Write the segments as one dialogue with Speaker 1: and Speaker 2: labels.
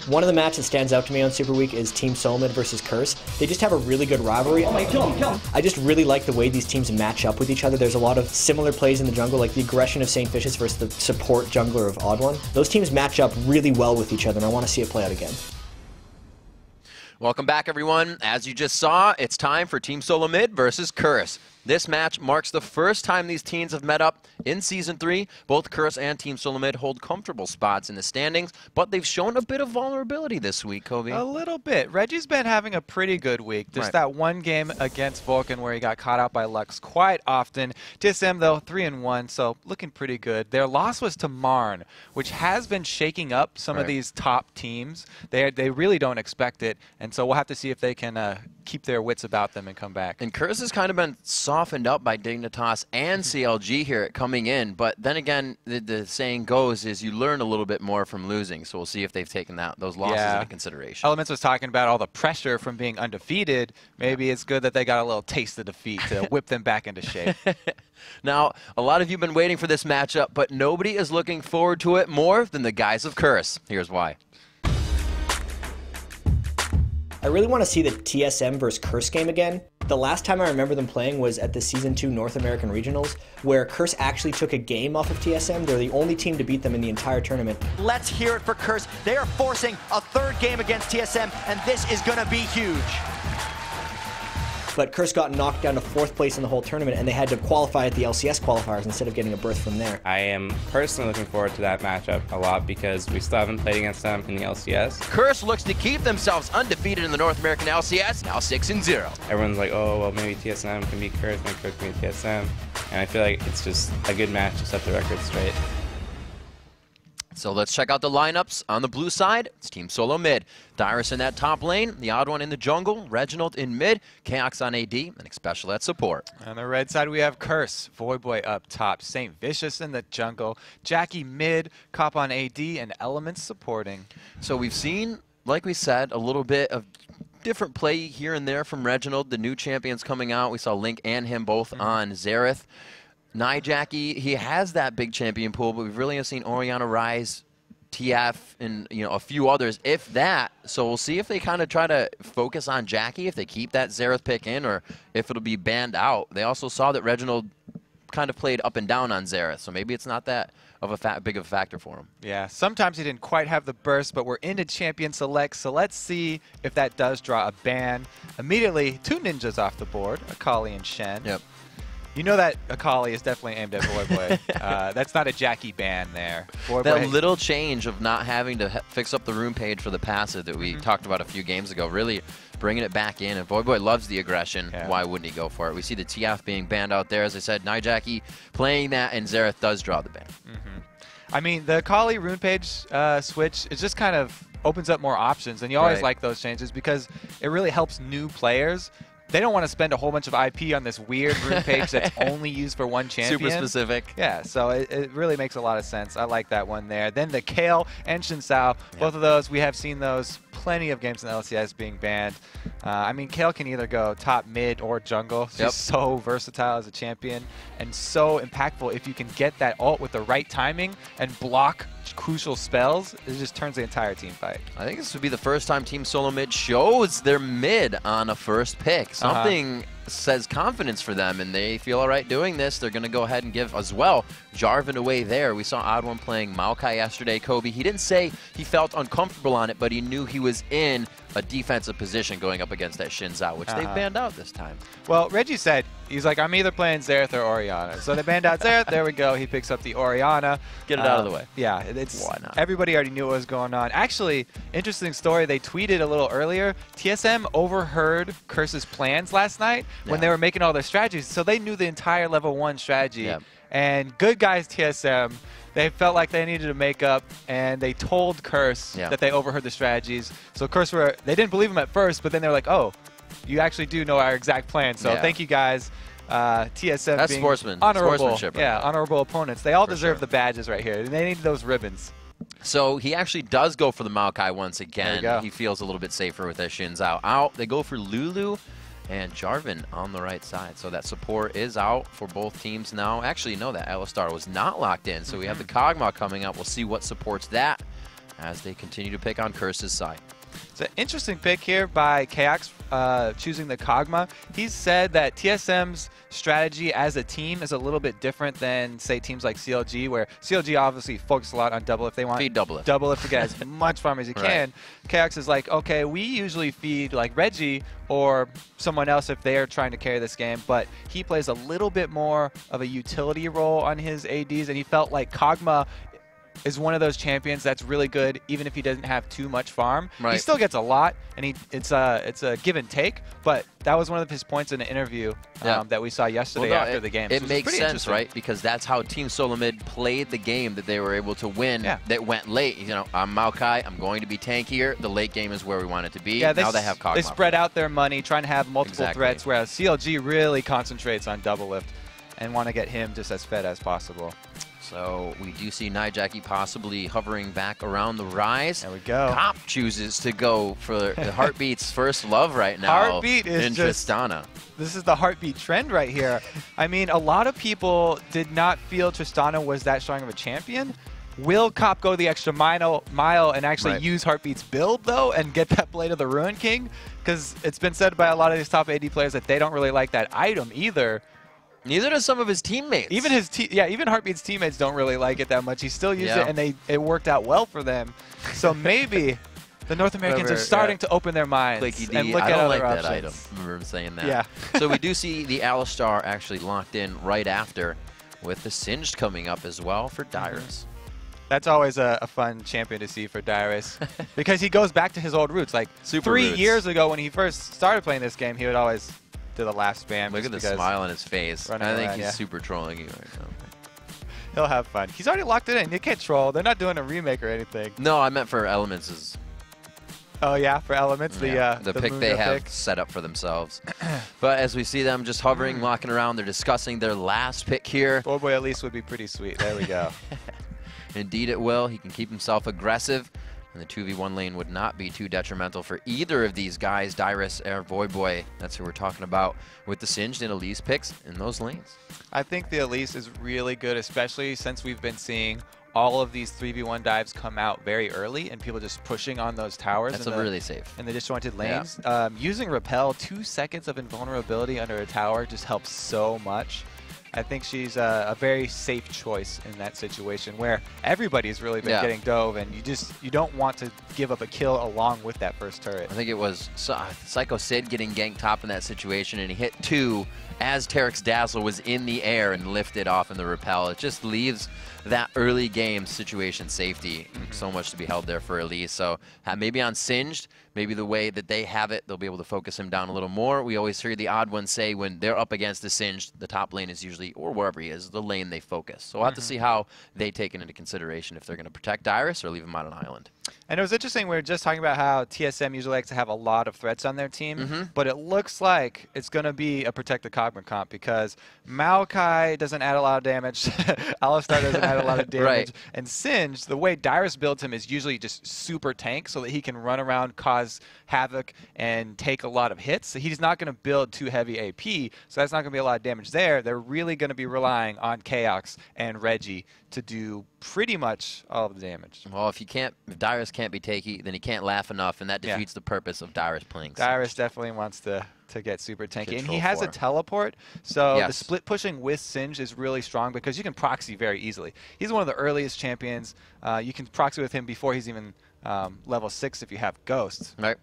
Speaker 1: One of the matches that stands out to me on Super Week is Team Solomid versus Curse. They just have a really good rivalry. Kill him. I just really like the way these teams match up with each other. There's a lot of similar plays in the jungle, like the aggression of St. Vicious versus the support jungler of Odd One. Those teams match up really well with each other, and I want to see it play out again.
Speaker 2: Welcome back, everyone. As you just saw, it's time for Team Solomid versus Curse. This match marks the first time these teams have met up in Season 3. Both Curse and Team Solomid hold comfortable spots in the standings, but they've shown a bit of vulnerability this week, Kobe.
Speaker 3: A little bit. Reggie's been having a pretty good week. Just that one game against Vulcan where he got caught out by Lux quite often. TSM, though, 3-1, so looking pretty good. Their loss was to Marn, which has been shaking up some of these top teams. They really don't expect it, and so we'll have to see if they can keep their wits about them and come back.
Speaker 2: And Curse has kind of been softened up by Dignitas and CLG here coming in, but then again, the saying goes is you learn a little bit more from losing, so we'll see if they've taken those losses into consideration.
Speaker 3: Elements was talking about all the pressure from being undefeated. Maybe it's good that they got a little taste of defeat to whip them back into shape.
Speaker 2: Now, a lot of you have been waiting for this matchup, but nobody is looking forward to it more than the guys of Curse. Here's why.
Speaker 1: I really want to see the TSM versus Curse game again. The last time I remember them playing was at the Season 2 North American Regionals, where Curse actually took a game off of TSM. They're the only team to beat them in the entire tournament.
Speaker 4: Let's hear it for Curse. They are forcing a third game against TSM, and this is going to be huge.
Speaker 1: But Curse got knocked down to 4th place in the whole tournament, and they had to qualify at the LCS qualifiers instead of getting a berth from there.
Speaker 5: I am personally looking forward to that matchup a lot because we still haven't played against them in the LCS.
Speaker 2: Curse looks to keep themselves undefeated in the North American LCS, now 6-0.
Speaker 5: Everyone's like, oh, well, maybe TSM can beat Curse, maybe Curse can beat TSM. And I feel like it's just a good match to set the record straight.
Speaker 2: So let's check out the lineups. On the blue side, it's Team Solomid. Dyrus in that top lane, the Odd One in the jungle, Reginald in mid, Chaox on AD, and Xpecial at support.
Speaker 3: On the red side, we have Curse, Voyboy up top, St. Vicious in the jungle, Jackie mid, Cop on AD, and Elements supporting.
Speaker 2: So we've seen, like we said, a little bit of different play here and there from Reginald. The new champions coming out. We saw Link and him both on Xerath. Jackie, he has that big champion pool, but we've really seen Orianna Rise, TF, and a few others, if that. So we'll see if they kind of try to focus on Jackie, if they keep that Xerath pick in, or if it'll be banned out. They also saw that Reginald kind of played up and down on Xerath, so maybe it's not that of a big of a factor for him.
Speaker 3: Yeah, sometimes he didn't quite have the burst, but we're into Champion Select, so let's see if that does draw a ban. Immediately, 2 ninjas off the board, Akali and Shen.
Speaker 2: Yep.
Speaker 3: You know that Akali is definitely aimed at Voyboy. That's not a Jackie ban there.
Speaker 2: That little change of not having to fix up the rune page for the passive that we talked about a few games ago, really bringing it back in. And Voyboy loves the aggression. Yeah. Why wouldn't he go for it? We see the TF being banned out there. As I said, Jackie playing that, and Xerath does draw the ban.
Speaker 3: I mean, the Akali rune page switch, it just kind of opens up more options. And you always like those changes because it really helps new players. They don't want to spend a whole bunch of IP on this weird rune page that's only used for one champion.
Speaker 2: Super specific.
Speaker 3: Yeah, so it really makes a lot of sense. I like that one there. Then the Kale and Shinsao, both of those, we have seen those plenty of games in LCS being banned. I mean, Kale can either go top, mid, or jungle. She's so versatile as a champion and so impactful. If you can get that ult with the right timing and block crucial spells, it just turns the entire team fight.
Speaker 2: I think this would be the first time Team Solomid shows their mid on a first pick. Something says confidence for them, and they feel all right doing this. They're going to go ahead and give as well Jarvan away there. We saw Odd One playing Maokai yesterday, Kobe. He didn't say he felt uncomfortable on it, but he knew he was in a defensive position going up against that Shinzao, which they've banned out this time.
Speaker 3: Well, Reggie said, he's like, I'm either playing Xerath or Orianna. So they banned out Xerath. There we go. He picks up the Orianna.
Speaker 2: Get it out of the way.
Speaker 3: Yeah,
Speaker 2: why not?
Speaker 3: Everybody already knew what was going on. Actually, interesting story. They tweeted a little earlier. TSM overheard Curse's plans last night when they were making all their strategies. So they knew the entire level 1 strategy. And good guys TSM, they felt like they needed to make up, and they told Curse that they overheard the strategies. So Curse they didn't believe him at first, but then they were like, oh, you actually do know our exact plan. So thank you guys. TSM
Speaker 2: That's
Speaker 3: being
Speaker 2: honorable,
Speaker 3: honorable opponents. They all deserve the badges right here. They need those ribbons.
Speaker 2: So he actually does go for the Maokai once again. He feels a little bit safer with that Shinzao out. They go for Lulu. and Jarvan on the right side. So that support is out for both teams now. Actually, no, that Alistar was not locked in. So we have the Kog'Maw coming up. We'll see what supports that as they continue to pick on Curse's side.
Speaker 3: It's an interesting pick here by Chaox choosing the Kog'Maw. He's said that TSM's strategy as a team is a little bit different than, say, teams like CLG, where CLG obviously focus a lot on double if they want.
Speaker 2: Feed double if.
Speaker 3: Double if to get as much farm as you can. Chaox is like, okay, we usually feed like Reggie or someone else if they are trying to carry this game, but he plays a little bit more of a utility role on his ADs, and he felt like Kog'Maw is one of those champions that's really good even if he doesn't have too much farm. He still gets a lot, and it's a give and take, but that was one of his points in an interview that we saw yesterday after the game.
Speaker 2: It
Speaker 3: So
Speaker 2: makes sense, right? Because that's how Team Solomid played the game that they were able to win that went late. You know, I'm Maokai, I'm going to be tankier. The late game is where we want it to be.
Speaker 3: Yeah,
Speaker 2: now they have Kog'Maw.
Speaker 3: They spread out their money, trying to have multiple threats, whereas CLG really concentrates on double lift and want to get him just as fed as possible.
Speaker 2: So we do see Nijaki possibly hovering back around the rise.
Speaker 3: There we go.
Speaker 2: Cop chooses to go for the Heartbeat's first love right now.
Speaker 3: Heartbeat is
Speaker 2: in
Speaker 3: just
Speaker 2: Tristana.
Speaker 3: This is the Heartbeat trend right here. I mean, a lot of people did not feel Tristana was that strong of a champion. Will Cop go the extra mile and actually use Heartbeat's build, though, and get that Blade of the Ruin King? Because it's been said by a lot of these top AD players that they don't really like that item either.
Speaker 2: Neither does some of his teammates.
Speaker 3: Even even Heartbeat's teammates don't really like it that much. He still used it, and it worked out well for them. So maybe the North Americans are starting to open their minds and look at other options.
Speaker 2: That item. I remember him saying that.
Speaker 3: Yeah.
Speaker 2: So we do see the Alistar actually locked in right after, with the Singed coming up as well for Dyrus.
Speaker 3: That's always a fun champion to see for Dyrus because he goes back to his old roots. Like 3 years ago when he first started playing this game, he would always do the last spam.
Speaker 2: Look at the smile on his face. I think he's super trolling you right now.
Speaker 3: He'll have fun. He's already locked it in. You can't troll. They're not doing a remake or anything.
Speaker 2: No, I meant for Elements.
Speaker 3: Oh, yeah, for Elements,
Speaker 2: the pick they have set up for themselves. But as we see them just hovering, walking around, they're discussing their last pick here.
Speaker 3: Boy at least would be pretty sweet. There we go.
Speaker 2: Indeed it will. He can keep himself aggressive, and the 2v1 lane would not be too detrimental for either of these guys, Dyrus or Voyboy. That's who we're talking about with the Singed and Elise picks in those lanes.
Speaker 3: I think the Elise is really good, especially since we've been seeing all of these 3v1 dives come out very early and people just pushing on those towers.
Speaker 2: That's really safe.
Speaker 3: In the disjointed lanes. Yeah. Using Repel, 2 seconds of invulnerability under a tower just helps so much. I think she's a very safe choice in that situation where everybody's really been getting dove, and you don't want to give up a kill along with that first turret.
Speaker 2: I think it was Psycho Sid getting ganked top in that situation, and he hit 2 as Tarek's Dazzle was in the air and lifted off in the Repel. It just leaves that early game situation safety. So much to be held there for Elise. So maybe on Singed, maybe the way that they have it, they'll be able to focus him down a little more. We always hear the odd ones say when they're up against the Singed, the top lane is usually, or wherever he is, the lane they focus. So we'll have to see how they take it into consideration if they're going to protect Dyrus or leave him on an island.
Speaker 3: And it was interesting, we were just talking about how TSM usually likes to have a lot of threats on their team, but it looks like it's going to be a Protect the Cogman comp because Maokai doesn't add a lot of damage, Alistar doesn't add a lot of damage, and Singed, the way Dyrus builds him is usually just super tank so that he can run around, cause havoc, and take a lot of hits. So he's not going to build too heavy AP, so that's not going to be a lot of damage there. They're really going to be relying on Chaox and Reggie to do pretty much all of the damage.
Speaker 2: Well, if Dyrus can't be takey, then he can't laugh enough, and that defeats the purpose of Dyrus playing Singed.
Speaker 3: Dyrus definitely wants to get super tanky, and he has a teleport, so the split pushing with Singed is really strong because you can proxy very easily. He's one of the earliest champions. You can proxy with him before he's even level 6 if you have Ghosts.
Speaker 2: Right.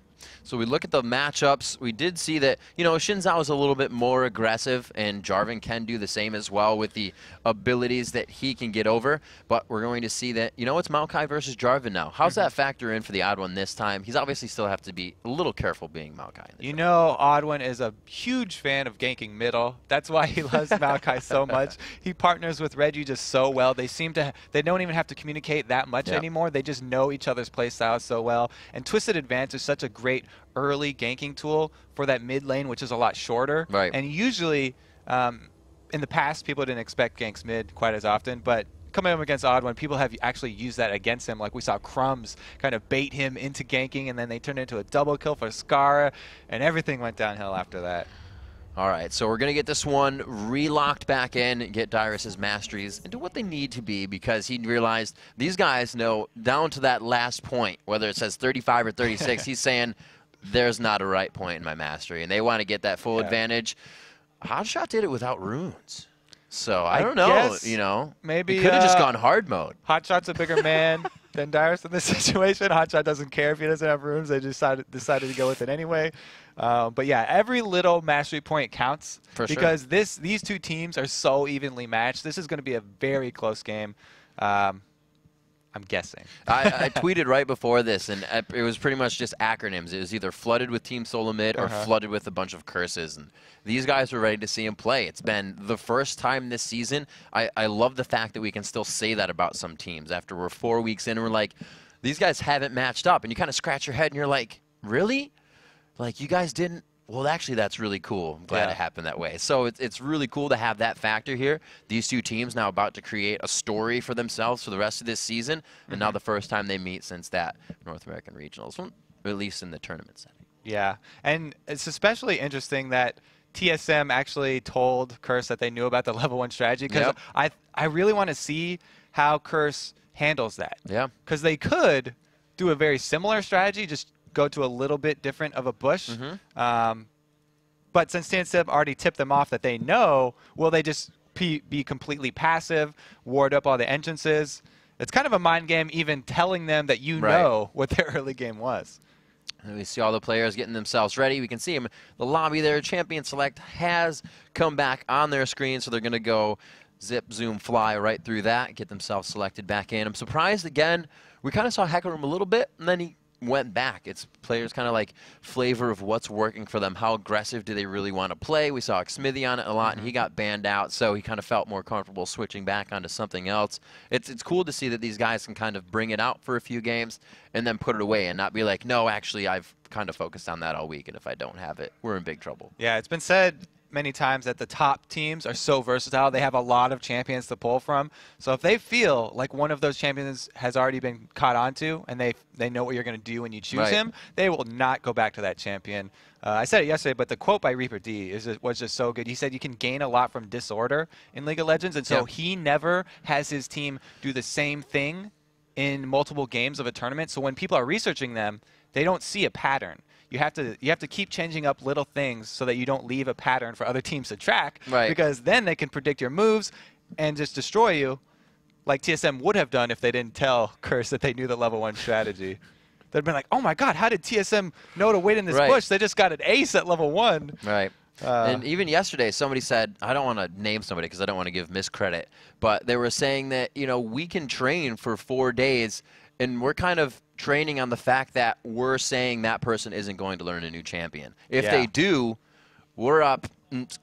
Speaker 2: So we look at the matchups. We did see that, you know, Shinzao is a little bit more aggressive, and Jarvan can do the same as well with the abilities that he can get over. But we're going to see that, you know, it's Maokai versus Jarvan now. How's that factor in for the Odd One this time? He's obviously still have to be a little careful being Maokai.
Speaker 3: You know, Odd One is a huge fan of ganking middle. That's why he loves Maokai so much. He partners with Reggie just so well. They seem to, they don't even have to communicate that much anymore. They just know each other's playstyles so well. And Twisted Advance is such a great early ganking tool for that mid lane, which is a lot shorter. And usually, in the past, people didn't expect ganks mid quite as often, but coming up against Odd One, people have actually used that against him. Like we saw Crumbs kind of bait him into ganking, and then they turned into a double kill for Scar, and everything went downhill after that.
Speaker 2: All right, so we're going to get this one relocked back in and get Dyrus's masteries into what they need to be, because he realized these guys know down to that last point, whether it says 35 or 36, he's saying there's not a right point in my mastery, and they want to get that full advantage. Hotshot did it without runes. So I don't know, you know.
Speaker 3: Maybe
Speaker 2: could have just gone hard mode.
Speaker 3: Hotshot's a bigger man than Dyrus in this situation. Hotshot doesn't care if he doesn't have runes. They decided to go with it anyway. But yeah, every little mastery point counts because these two teams are so evenly matched. This is going to be a very close game. I'm guessing.
Speaker 2: I tweeted right before this, and it was pretty much just acronyms. It was either flooded with Team Solo Mid or flooded with a bunch of curses. And these guys were ready to see him play. It's been the first time this season. I love the fact that we can still say that about some teams. After we're 4 weeks in, and we're like, these guys haven't matched up. And you kind of scratch your head, and you're like, really? Like, you guys didn't? Well, actually, that's really cool. I'm glad it happened that way. So it's really cool to have that factor here. These two teams now about to create a story for themselves for the rest of this season, and now the first time they meet since that North American Regionals, or at least in the tournament setting.
Speaker 3: Yeah, and it's especially interesting that TSM actually told Curse that they knew about the level 1 strategy, because I really want to see how Curse handles that. Yeah. Because they could do a very similar strategy, just go to a little bit different of a bush. But since TSM already tipped them off that they know, will they just be completely passive, ward up all the entrances? It's kind of a mind game even telling them that you know what their early game was.
Speaker 2: And we see all the players getting themselves ready. We can see them in the lobby there. Champion Select has come back on their screen, so they're going to go zip, zoom, fly right through that, get themselves selected back in. I'm surprised, again, we kind of saw Hecarim a little bit, and then he went back. It's players kind of like flavor of what's working for them. How aggressive do they really want to play? We saw Xmithy on it a lot, and he got banned out, so he kind of felt more comfortable switching back onto something else. It's cool to see that these guys can kind of bring it out for a few games and then put it away and not be like, no, actually, I've kind of focused on that all week, and if I don't have it, we're in big trouble.
Speaker 3: Yeah, it's been said many times that the top teams are so versatile. They have a lot of champions to pull from. So if they feel like one of those champions has already been caught onto and they know what you're going to do when you choose him, they will not go back to that champion. I said it yesterday, but the quote by Reaper D was just so good. He said you can gain a lot from disorder in League of Legends, and so he never has his team do the same thing in multiple games of a tournament. So when people are researching them, they don't see a pattern. You have to keep changing up little things so that you don't leave a pattern for other teams to track, because then they can predict your moves and just destroy you, like TSM would have done if they didn't tell Curse that they knew the level 1 strategy. They'd been like, oh my god, how did TSM know to wait in this bush? They just got an ace at level 1.
Speaker 2: And even yesterday, somebody said, I don't want to name somebody because I don't want to give miscredit, but they were saying that, you know, we can train for 4 days, and we're kind of training on the fact that we're saying that person isn't going to learn a new champion. If they do, we're up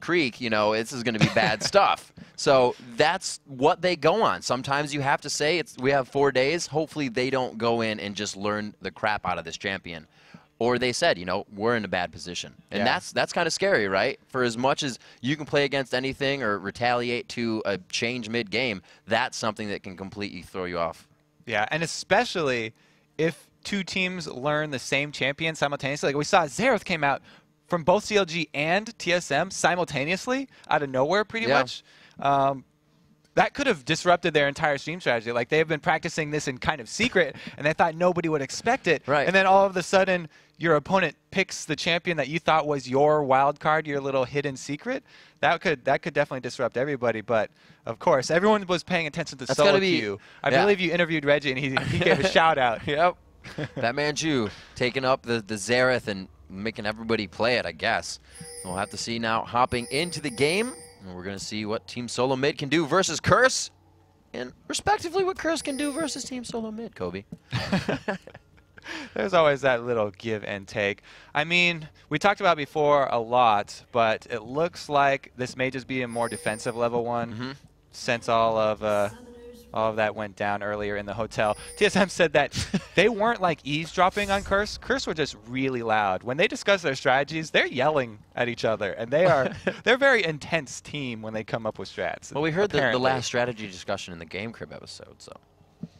Speaker 2: creek, you know, this is going to be bad stuff. So that's what they go on. Sometimes you have to say, we have 4 days. Hopefully they don't go in and just learn the crap out of this champion. Or they said, you know, we're in a bad position. And that's kind of scary, right? For as much as you can play against anything or retaliate to a change mid-game, that's something that can completely throw you off.
Speaker 3: Yeah, and especially if two teams learn the same champion simultaneously. Like we saw Xerath came out from both CLG and TSM simultaneously out of nowhere pretty much. That could have disrupted their entire stream strategy. Like, they have been practicing this in kind of secret, and they thought nobody would expect it. And then all of a sudden, your opponent picks the champion that you thought was your wild card, your little hidden secret. That could definitely disrupt everybody. But, of course, everyone was paying attention to Solo Q. I believe you interviewed Reggie, and he gave a shout-out.
Speaker 2: That man Jew taking up the Xerath and making everybody play it, I guess. We'll have to see now hopping into the game. And we're going to see what Team Solo Mid can do versus Curse, and respectively what Curse can do versus Team Solo Mid, Kobe.
Speaker 3: There's always that little give and take. I mean, we talked about before a lot, but it looks like this may just be a more defensive level 1 since all of All of that went down earlier in the hotel. TSM said that they weren't like eavesdropping on Curse. Curse were just really loud. When they discuss their strategies, they're yelling at each other, and they're a very intense team when they come up with strats.
Speaker 2: Well, we heard the last strategy discussion in the Game Crib episode, so.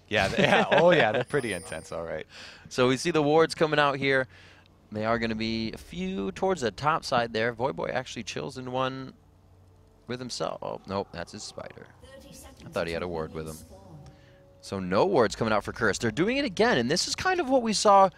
Speaker 3: Yeah, oh yeah, they're pretty intense, all right.
Speaker 2: So we see the wards coming out here. They are going to be a few towards the top side there. Voyboy actually chills in one with himself. Oh, nope, that's his spider. I thought he had a ward with him. So no wards coming out for Curse. They're doing it again, and this is kind of what we saw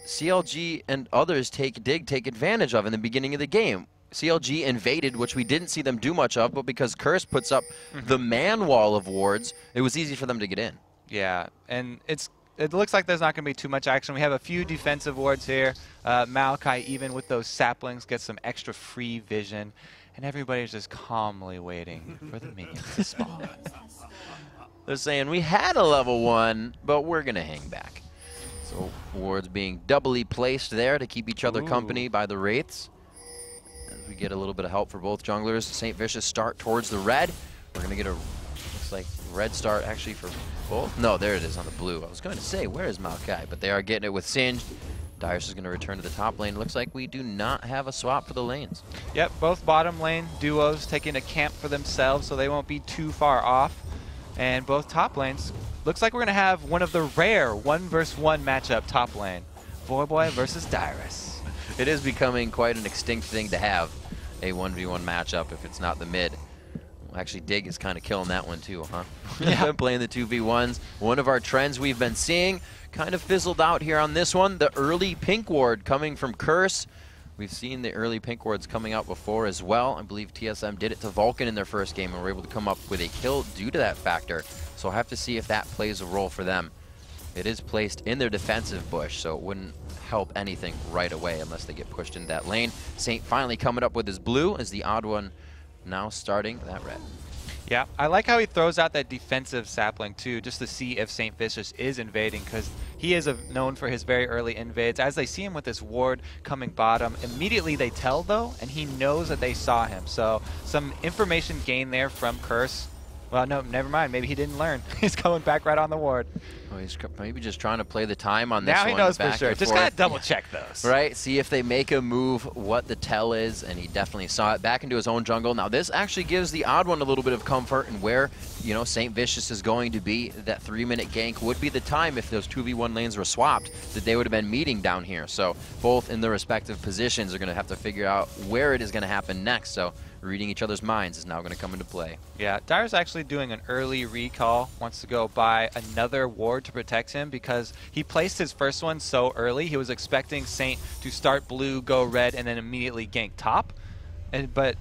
Speaker 2: CLG and others take advantage of in the beginning of the game. CLG invaded, which we didn't see them do much of, but because Curse puts up the man wall of wards, it was easy for them to get in.
Speaker 3: Yeah, and it looks like there's not going to be too much action. We have a few defensive wards here. Maokai, even with those saplings, gets some extra free vision. And everybody's just calmly waiting for the minions to spawn.
Speaker 2: They're saying, we had a level 1, but we're going to hang back. So wards being doubly placed there to keep each other company by the Wraiths. As we get a little bit of help for both junglers. St. Vicious start towards the red. We're going to get a, looks like, red start actually for both. No, there it is on the blue. I was going to say, where is Maokai? But they are getting it with Singed. Darius is going to return to the top lane. Looks like we do not have a swap for the lanes.
Speaker 3: Yep, both bottom lane duos taking a camp for themselves, so they won't be too far off. And both top lanes, looks like we're going to have one of the rare 1-versus-1 matchup top lane. Voyboy versus Darius.
Speaker 2: It is becoming quite an extinct thing to have a 1v1 matchup if it's not the mid. Well, actually, Dig is kind of killing that one too, huh? Yeah. Playing the 2v1s. One of our trends we've been seeing kind of fizzled out here on this one. The early pink ward coming from Curse. We've seen the early pink wards coming out before as well. I believe TSM did it to Vulcan in their first game and were able to come up with a kill due to that factor. So I'll have to see if that plays a role for them. It is placed in their defensive bush, so it wouldn't help anything right away unless they get pushed into that lane. Saint finally coming up with his blue as the odd one now starting that red.
Speaker 3: Yeah, I like how he throws out that defensive sapling too, just to see if St. Vicious is invading, because he is known for his very early invades. As they see him with this ward coming bottom, immediately they tell though, and he knows that they saw him. So some information gained there from Curse. Well, no, never mind. Maybe he didn't learn. He's coming back right on the ward.
Speaker 2: Oh, he's maybe just trying to play the time on this
Speaker 3: now
Speaker 2: one.
Speaker 3: Now he knows
Speaker 2: back
Speaker 3: for sure. Just got to double check those.
Speaker 2: Right? See if they make a move, what the tell is, and he definitely saw it back into his own jungle. Now this actually gives the odd one a little bit of comfort, and where, you know, St. Vicious is going to be, that 3-minute gank would be the time if those 2v1 lanes were swapped, that they would have been meeting down here. So both in their respective positions are going to have to figure out where it is going to happen next. So reading each other's minds is now going to come into play.
Speaker 3: Yeah, Dyer's actually doing an early recall, wants to go buy another ward to protect him because he placed his first one so early. He was expecting Saint to start blue, go red, and then immediately gank top. But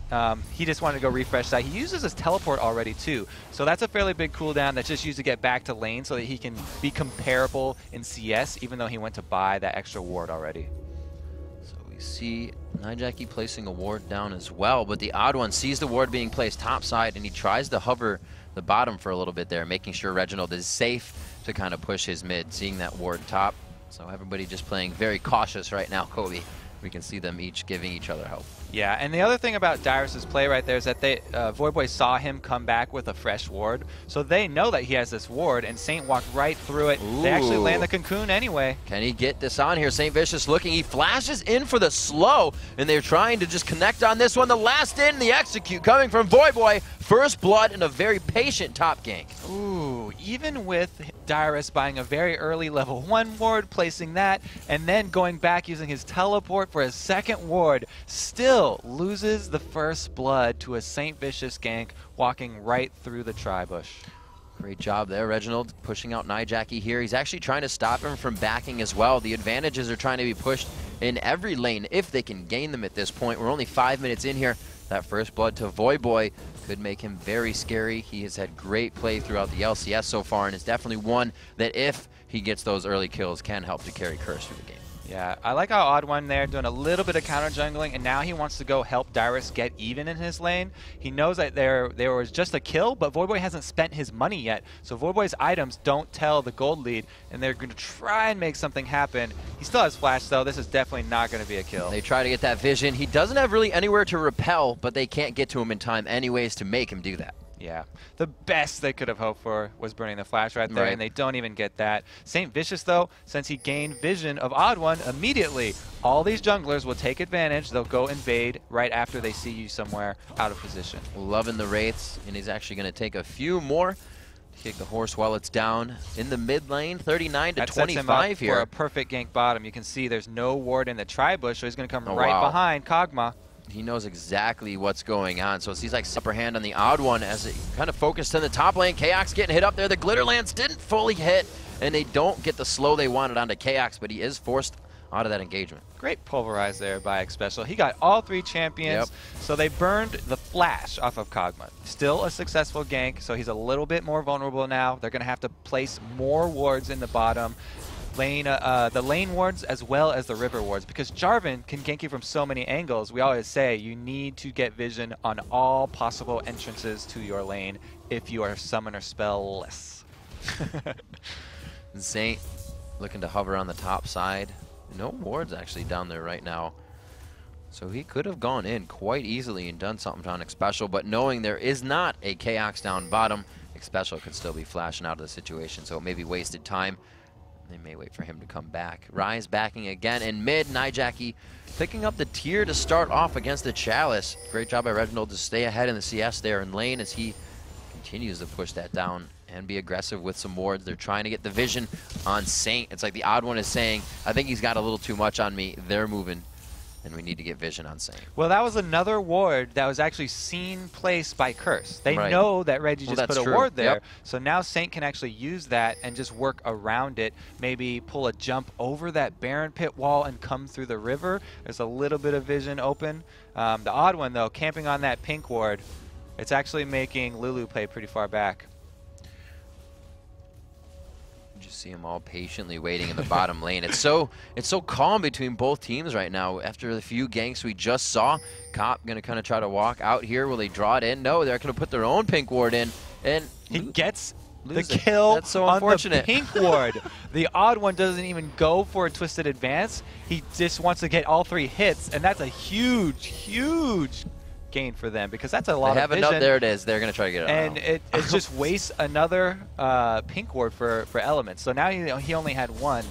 Speaker 3: he just wanted to go refresh that. He uses his teleport already too. So that's a fairly big cooldown that's just used to get back to lane so that he can be comparable in CS, even though he went to buy that extra ward already.
Speaker 2: See Nijaki placing a ward down as well, but the odd one sees the ward being placed topside and he tries to hover the bottom for a little bit there, making sure Reginald is safe to kind of push his mid, seeing that ward top. So everybody just playing very cautious right now, Kobe. We can see them each giving each other help.
Speaker 3: Yeah, and the other thing about Darius's play right there is that Voyboy saw him come back with a fresh ward, so they know that he has this ward, and Saint walked right through it. Ooh. They actually land the cocoon anyway.
Speaker 2: Can he get this on here? St. Vicious looking. He flashes in for the slow, and they're trying to just connect on this one. The last in, the execute coming from Voyboy. First blood and a very patient top gank.
Speaker 3: Ooh, even with Darius buying a very early level 1 ward, placing that, and then going back using his teleport for his second ward, still loses the first blood to a St. Vicious gank walking right through the tri-bush.
Speaker 2: Great job there, Reginald, pushing out Nijaki here. He's actually trying to stop him from backing as well. The advantages are trying to be pushed in every lane if they can gain them at this point. We're only 5 minutes in here. That first blood to Voyboy could make him very scary. He has had great play throughout the LCS so far, and is definitely one that if he gets those early kills can help to carry Curse through the game.
Speaker 3: Yeah, I like how Odd One there doing a little bit of counter jungling, and now he wants to go help Darius get even in his lane. He knows that there was just a kill, but Voyboy hasn't spent his money yet. So Voyboy's items don't tell the gold lead, and they're going to try and make something happen. He still has flash though. This is definitely not going to be a kill.
Speaker 2: They try to get that vision. He doesn't have really anywhere to repel, but they can't get to him in time anyways to make him do that.
Speaker 3: Yeah, the best they could have hoped for was burning the flash right there, and they don't even get that. St. Vicious, though, since he gained vision of Odd One, immediately all these junglers will take advantage. They'll go invade right after they see you somewhere out of position.
Speaker 2: Loving the Wraiths, and he's actually going to take a few more to kick the horse while it's down in the mid lane, 39 to 25 here.
Speaker 3: For a perfect gank bottom. You can see there's no ward in the tri-bush, so he's going to come right behind Kog'Maw.
Speaker 2: He knows exactly what's going on. So it seems like upper hand on the Odd One as it kind of focused in the top lane. Chaos getting hit up there. The Glitter Lance didn't fully hit, and they don't get the slow they wanted onto Chaos, but he is forced out of that engagement.
Speaker 3: Great pulverize there by Xpecial. He got all 3 champions, so they burned the flash off of Kog'Maw. Still a successful gank, so he's a little bit more vulnerable now. They're going to have to place more wards in the bottom lane, the lane wards as well as the river wards, because Jarvan can gank you from so many angles. We always say you need to get vision on all possible entrances to your lane if you are summoner spell-less.
Speaker 2: Saint looking to hover on the top side. No wards actually down there right now. So he could have gone in quite easily and done something on Xpecial, but knowing there is not a Chaos down bottom, Xpecial could still be flashing out of the situation, so it may be wasted time. They may wait for him to come back. Rise backing again in mid. Nijaki picking up the tier to start off against the Chalice. Great job by Reginald to stay ahead in the CS there in lane as he continues to push that down and be aggressive with some wards. They're trying to get the vision on Saint. It's like the Odd One is saying, I think he's got a little too much on me. They're moving, and we need to get vision on Saint.
Speaker 3: Well, that was another ward that was actually seen placed by Curse. They know that Reggie just put a ward there, so now Saint can actually use that and just work around it, maybe pull a jump over that Baron pit wall and come through the river. There's a little bit of vision open. The Odd One, though, camping on that pink ward, it's actually making Lulu play pretty far back.
Speaker 2: Just see them all patiently waiting in the bottom lane. It's so calm between both teams right now. After the few ganks we just saw, Cop gonna kind of try to walk out here. Will they draw it in? No, they're gonna put their own pink ward in, and
Speaker 3: he gets the kill.
Speaker 2: That's so
Speaker 3: on
Speaker 2: unfortunate.
Speaker 3: The pink ward. The Odd One doesn't even go for a twisted advance. He just wants to get all 3 hits, and that's a huge, huge gain for them, because that's a lot of vision.
Speaker 2: There it is. They're going to try to get it
Speaker 3: and it just wastes another pink ward for elements. So now he only had 1.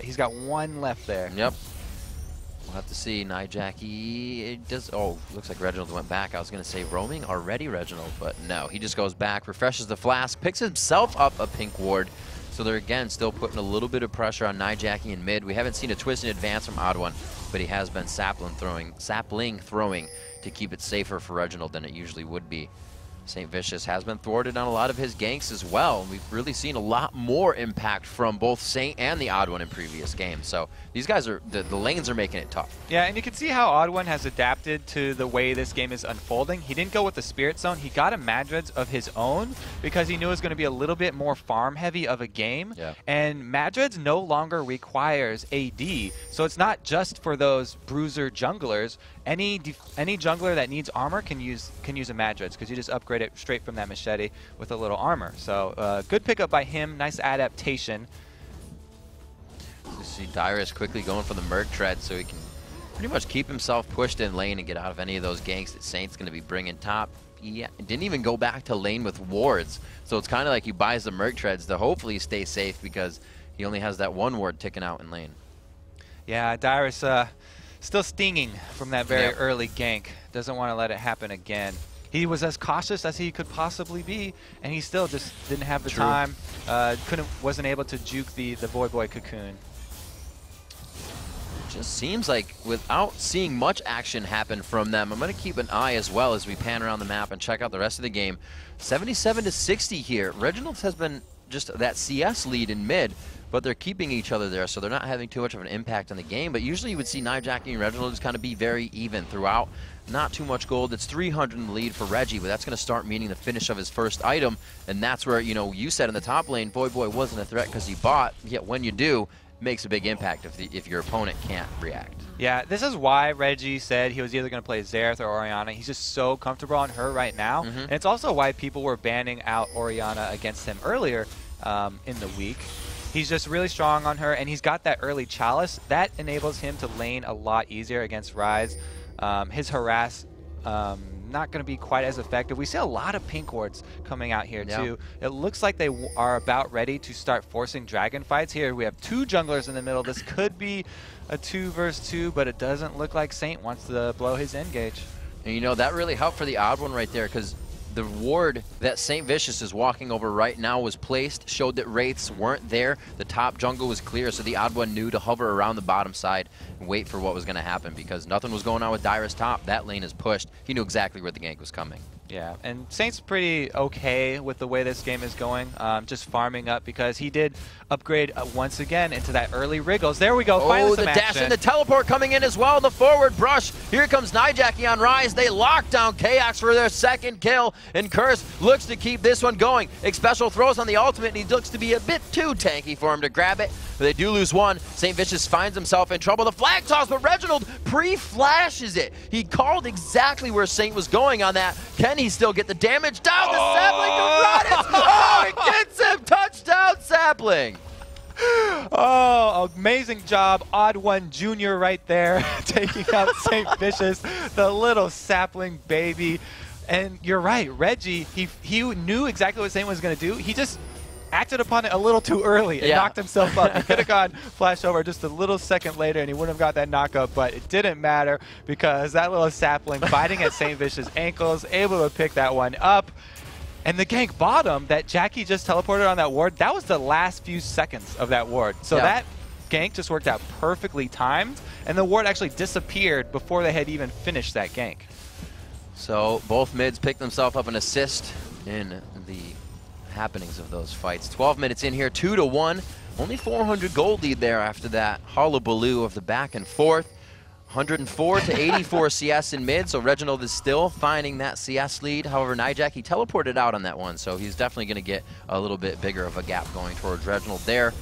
Speaker 3: He's got 1 left there.
Speaker 2: Yep. We'll have to see. Nijaki does. Oh, looks like Reginald went back. I was going to say roaming already, Reginald, but no. He just goes back, refreshes the flask, picks himself up a pink ward. So they're again still putting a little bit of pressure on Nijaki in mid. We haven't seen a twist in advance from Odd One, but he has been sapling throwing to keep it safer for Reginald than it usually would be. St. Vicious has been thwarted on a lot of his ganks as well. We've really seen a lot more impact from both Saint and the Odd One in previous games. So these guys are, the lanes are making it tough.
Speaker 3: Yeah, and you can see how Odd One has adapted to the way this game is unfolding. He didn't go with the Spirit Zone. He got a Madreds of his own because he knew it was going to be a little bit more farm heavy of a game.
Speaker 2: Yeah. And
Speaker 3: Madreds no longer requires AD. So it's not just for those bruiser junglers. Any jungler that needs armor can use a Madreds, because you just upgrade it straight from that machete with a little armor. So good pickup by him. Nice adaptation.
Speaker 2: You see Dyrus quickly going for the Merc Tread so he can pretty much keep himself pushed in lane and get out of any of those ganks that Saint's going to be bringing top. He didn't even go back to lane with wards. So it's kind of like he buys the Merc Treads to hopefully stay safe, because he only has that 1 ward ticking out in lane.
Speaker 3: Yeah, Dyrus still stinging from that very early gank. Doesn't want to let it happen again. He was as cautious as he could possibly be, and he still just didn't have the time. Wasn't able to juke the Void Boy cocoon.
Speaker 2: Just seems like without seeing much action happen from them, I'm going to keep an eye as well as we pan around the map and check out the rest of the game. 77 to 60 here. Reginald has been just that CS lead in mid, but they're keeping each other there, so they're not having too much of an impact on the game. But usually you would see Nijaki and Reginald just kind of be very even throughout. Not too much gold. It's 300 in the lead for Reggie, but that's going to start meaning the finish of his first item, and that's where, you know, you said in the top lane, Void Boy wasn't a threat because he bought, yet when you do, it makes a big impact if your opponent can't react.
Speaker 3: Yeah, this is why Reggie said he was either going to play Xerath or Orianna. He's just so comfortable on her right now, and it's also why people were banning out Orianna against him earlier in the week. He's just really strong on her, and he's got that early Chalice. That enables him to lane a lot easier against Ryze. His harass not going to be quite as effective. We see a lot of pink wards coming out here too. It looks like they are about ready to start forcing dragon fights here. We have 2 junglers in the middle. This could be a 2 versus 2, but it doesn't look like Saint wants to blow his engage.
Speaker 2: And you know, that really helped for the odd one right there, because the ward that St. Vicious is walking over right now was placed, showed that Wraiths weren't there. The top jungle was clear, so the odd one knew to hover around the bottom side and wait for what was going to happen, because nothing was going on with Dyrus top. That lane is pushed. He knew exactly where the gank was coming.
Speaker 3: Yeah, and Saint's pretty okay with the way this game is going, just farming up, because he did upgrade once again into that early Wriggles. There we go, finally some
Speaker 2: the
Speaker 3: action.
Speaker 2: dash and the teleport coming in as well, the forward brush. Here comes Nijaki on Rise. They lock down Chaos for their 2nd kill, and Curse looks to keep this one going. Xpecial throws on the ultimate, and he looks to be a bit too tanky for him to grab it, but they do lose one. St. Vicious finds himself in trouble. The flag toss, but Reginald pre-flashes it. He called exactly where Saint was going on that. Can he still get the damage down? The sapling to Raditz! Oh, he gets him! Touchdown, sapling!
Speaker 3: Oh, amazing job. Odd One Junior right there, taking out St. Vicious, the little sapling baby. And you're right, Reggie, he knew exactly what Saint was going to do. He just acted upon it a little too early and knocked himself up. He could have gone flash over just a little second later and he wouldn't have got that knockup, but it didn't matter because that little sapling biting at St. Vicious' ankles, able to pick that one up. And the gank bottom that Jackie just teleported on that ward, that was the last few seconds of that ward. So that gank just worked out perfectly timed, and the ward actually disappeared before they had even finished that gank.
Speaker 2: So both mids picked themselves up an assist in the happenings of those fights. 12 minutes in here, 2-1. Only 400 gold lead there after that hullabaloo of the back and forth. 104 to 84 CS in mid, so Reginald is still finding that CS lead. However, Nijak, he teleported out on that one, so he's definitely going to get a little bit bigger of a gap going towards Reginald there.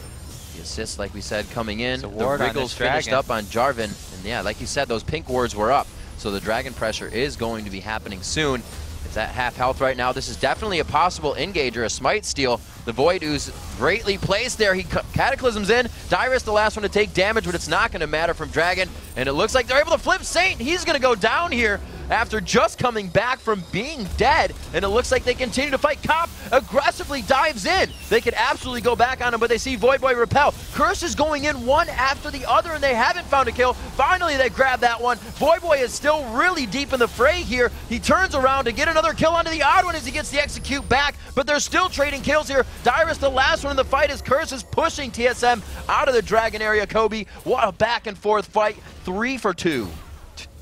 Speaker 2: The assist, like we said, coming in. The Wriggles finished up on Jarvan, and yeah, like you said, those pink wards were up, so the dragon pressure is going to be happening soon. It's at half health right now. This is definitely a possible engager, a smite steal. The Void Ooze greatly placed there. He cataclysms in. Dyrus the last one to take damage, but it's not going to matter from Dragon. And it looks like they're able to flip Saint. He's going to go down here after just coming back from being dead. And it looks like they continue to fight. Cop aggressively dives in. They could absolutely go back on him, but they see Void Boy repel. Curse is going in one after the other, and they haven't found a kill. Finally, they grab that one. Void Boy is still really deep in the fray here. He turns around to get another kill onto the odd one as he gets the execute back, but they're still trading kills here. Dyrus, the last one in the fight, as Curse is pushing TSM out of the dragon area. Kobe, what a back and forth fight. 3 for 2.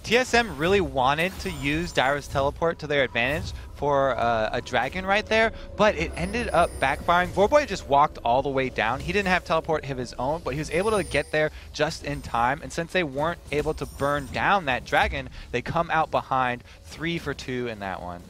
Speaker 3: TSM really wanted to use Dyrus teleport to their advantage for a dragon right there, but it ended up backfiring. Vorboy just walked all the way down. He didn't have teleport of his own, but he was able to get there just in time, and since they weren't able to burn down that dragon, they come out behind. 3 for 2 in that one.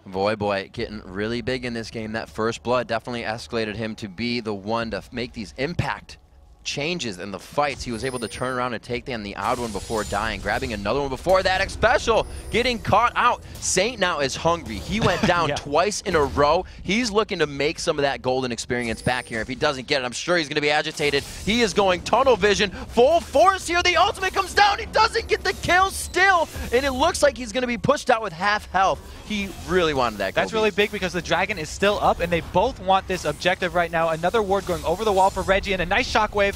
Speaker 2: Voyboy getting really big in this game. That first blood definitely escalated him to be the one to make these impact changes in the fights. He was able to turn around and take down the odd one before dying, grabbing another one before that. Xpecial getting caught out. Saint now is hungry. He went down twice in a row. He's looking to make some of that golden experience back here. If he doesn't get it, I'm sure he's going to be agitated. He is going tunnel vision, full force here. The ultimate comes down. He doesn't get the kill still, and it looks like he's going to be pushed out with half health. He really wanted that goal.
Speaker 3: That's really big because the dragon is still up, and they both want this objective right now. Another ward going over the wall for Reggie, and a nice shockwave.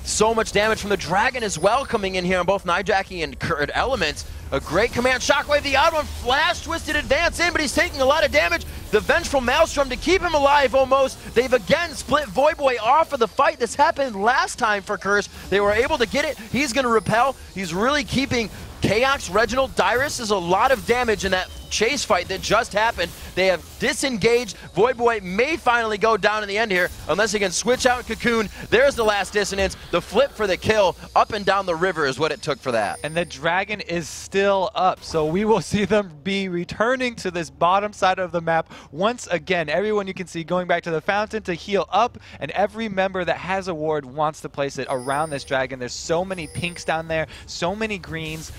Speaker 2: So much damage from the dragon as well coming in here on both Nijaki and Curd Elements. A great command shockwave. The odd one flash twisted advance in, but he's taking a lot of damage. The vengeful Maelstrom to keep him alive almost. They've again split Voidboy off of the fight. This happened last time for Curse. They were able to get it. He's going to repel. He's really keeping Chaos, Reginald, Dyrus is a lot of damage in that chase fight that just happened. They have disengaged. Voidboy may finally go down in the end here, unless he can switch out Cocoon. There's the last dissonance. The flip for the kill up and down the river is what it took for that.
Speaker 3: And the dragon is still up, so we will see them be returning to this bottom side of the map once again. Everyone you can see going back to the fountain to heal up, and every member that has a ward wants to place it around this dragon. There's so many pinks down there, so many greens.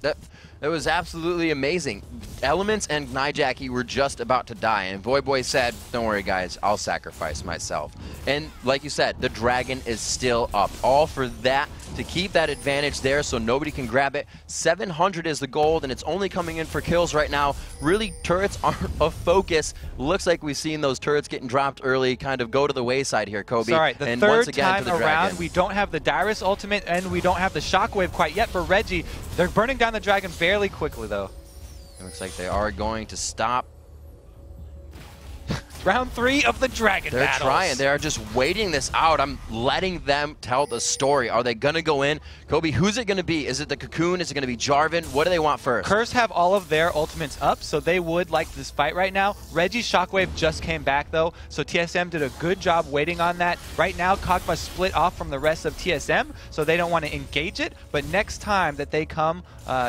Speaker 2: That was absolutely amazing. Elements and Nijaki were just about to die, and Voidboy said, don't worry guys, I'll sacrifice myself. And like you said, the dragon is still up. All for that to keep that advantage there so nobody can grab it. 700 is the gold, and it's only coming in for kills right now. Really, turrets aren't a focus. Looks like we've seen those turrets getting dropped early kind of go to the wayside here, Kobe.
Speaker 3: Sorry, the
Speaker 2: and
Speaker 3: third
Speaker 2: once again,
Speaker 3: time
Speaker 2: to the
Speaker 3: around,
Speaker 2: Dragon.
Speaker 3: we don't have the Dyrus ultimate, and we don't have the Shockwave quite yet for Reggie. They're burning down the Dragon fairly quickly, though.
Speaker 2: It looks like they are going to stop.
Speaker 3: Round 3 of the Dragon
Speaker 2: They're
Speaker 3: battles.
Speaker 2: trying. They're just waiting this out. I'm letting them tell the story. Are they going to go in? Kobe, who's it going to be? Is it the Cocoon? Is it going to be Jarvan? What do they want first?
Speaker 3: Curse have all of their ultimates up, so they would like this fight right now. Reggie's Shockwave just came back, though, so TSM did a good job waiting on that. Right now, Kog'Maw split off from the rest of TSM, so they don't want to engage it, but next time that they come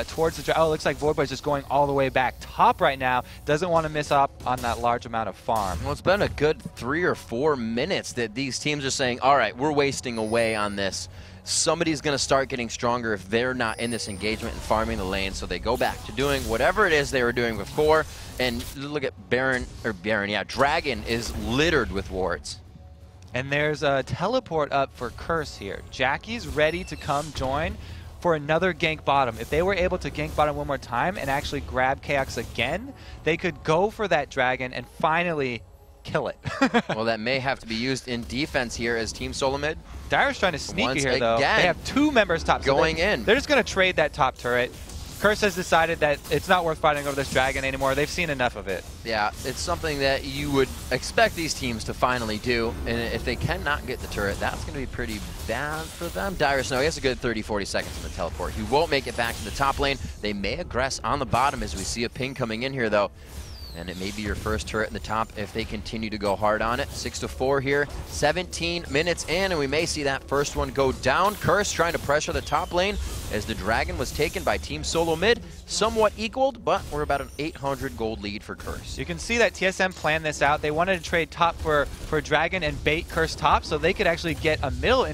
Speaker 3: towards the Dragon, oh, it looks like Voidboy's just going all the way back top right now. Doesn't want to miss up on that large amount of farm.
Speaker 2: Well, it's been a good 3 or 4 minutes that these teams are saying, all right, we're wasting away on this. Somebody's going to start getting stronger if they're not in this engagement and farming the lane, so they go back to doing whatever it is they were doing before. And look at Dragon is littered with wards.
Speaker 3: And there's a teleport up for Curse here. Jackie's ready to come join for another gank bottom. If they were able to gank bottom one more time and actually grab Chaos again, they could go for that Dragon and finally kill it.
Speaker 2: Well, that may have to be used in defense here as Team Solo Mid.
Speaker 3: Dyer's trying to sneak
Speaker 2: Once
Speaker 3: you here, though. They
Speaker 2: again,
Speaker 3: have 2 members top.
Speaker 2: going in.
Speaker 3: They're just going to trade that top turret. Curse has decided that it's not worth fighting over this Dragon anymore. They've seen enough of it.
Speaker 2: Yeah, it's something that you would expect these teams to finally do, and if they cannot get the turret, that's going to be pretty bad for them. Dyrus, no, he has a good 30-40 seconds in the teleport. He won't make it back to the top lane. They may aggress on the bottom as we see a ping coming in here, though. And it may be your first turret in the top if they continue to go hard on it. 6-4 here, 17 minutes in, and we may see that first one go down. Curse trying to pressure the top lane as the Dragon was taken by Team Solo Mid. Somewhat equaled, but we're about an 800 gold lead for Curse.
Speaker 3: You can see that TSM planned this out. They wanted to trade top for Dragon and bait Curse top so they could actually get a middle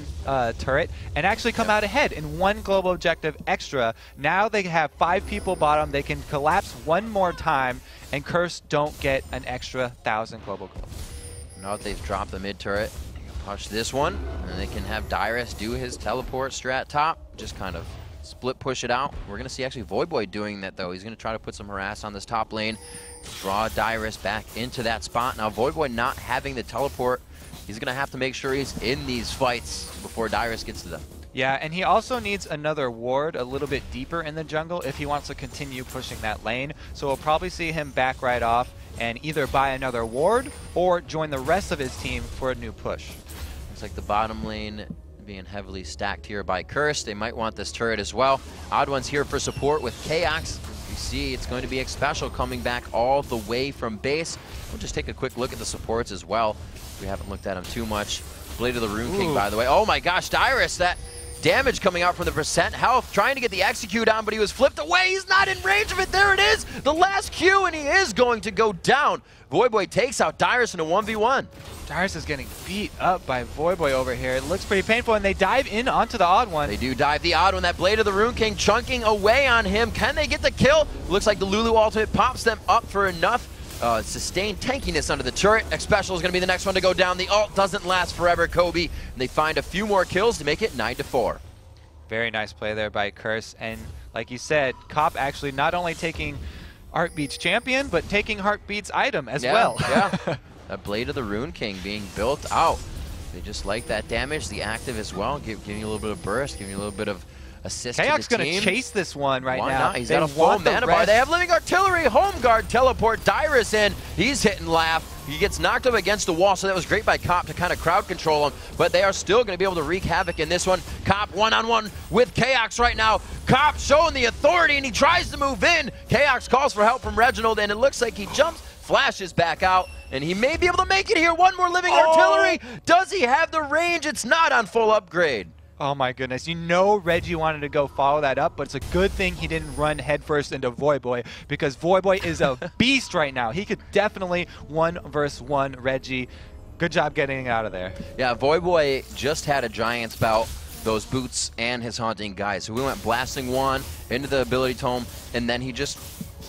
Speaker 3: turret and actually come out ahead in 1 global objective extra. Now they have 5 people bottom. They can collapse one more time, and Curse don't get an extra 1,000 global gold.
Speaker 2: Now that they've dropped the mid turret, they can push this one, and they can have Dyrus do his teleport strat top, just kind of split push it out. We're going to see actually Voidboy doing that, though. He's going to try to put some harass on this top lane, draw Dyrus back into that spot. Now Voidboy not having the teleport, he's going to have to make sure he's in these fights before Dyrus gets to them.
Speaker 3: Yeah, and he also needs another ward a little bit deeper in the jungle if he wants to continue pushing that lane. So we'll probably see him back right off and either buy another ward or join the rest of his team for a new push.
Speaker 2: Looks like the bottom lane being heavily stacked here by Curse. They might want this turret as well. Odd One's here for support with Chaos. You see it's going to be X-Special coming back all the way from base. We'll just take a quick look at the supports as well. We haven't looked at them too much. Blade of the Rune King, by the way. Oh my gosh, Dyrus, that damage coming out from the percent health, trying to get the execute on, but he was flipped away. He's not in range of it. There it is, the last Q, and he is going to go down. Voidboy takes out Dyrus in a 1v1.
Speaker 3: Dyrus is getting beat up by Voidboy over here. It looks pretty painful, and they dive in onto the Odd One.
Speaker 2: They do dive the Odd One. That Blade of the Rune King chunking away on him. Can they get the kill? Looks like the Lulu ultimate pops them up for enough. Sustained tankiness under the turret. X-Special is going to be the next one to go down. The ult doesn't last forever, Kobe. And they find a few more kills to make it 9-4.
Speaker 3: Very nice play there by Curse. And like you said, Cop actually not only taking Heartbeat's champion, but taking Heartbeat's item as well.
Speaker 2: Yeah. That Blade of the Rune King being built out. They just like that damage, the active as well, giving you a little bit of burst, giving you a little bit of assist
Speaker 3: Chaos
Speaker 2: to the team.
Speaker 3: going to chase this one right
Speaker 2: Why
Speaker 3: now.
Speaker 2: not? He's got a full mana bar. They have Living Artillery, Home Guard, teleport Dyrus in. He's hitting laugh. He gets knocked up against the wall, so that was great by Cop to kind of crowd control him, but they are still going to be able to wreak havoc in this one. Cop one-on-one with Chaos right now. Cop showing the authority, and he tries to move in. Chaos calls for help from Reginald, and it looks like he jumps, flashes back out, and he may be able to make it here. One more Living Artillery. Does he have the range? It's not on full upgrade.
Speaker 3: Oh my goodness, you know Reggie wanted to go follow that up, but it's a good thing he didn't run headfirst into Voidboy, because Voidboy is a beast right now. He could definitely 1v1 Reggie. Good job getting out of there.
Speaker 2: Yeah, Voidboy just had a Giant's bout, those boots and his Haunting guys. So we went blasting one into the ability tome, and then he just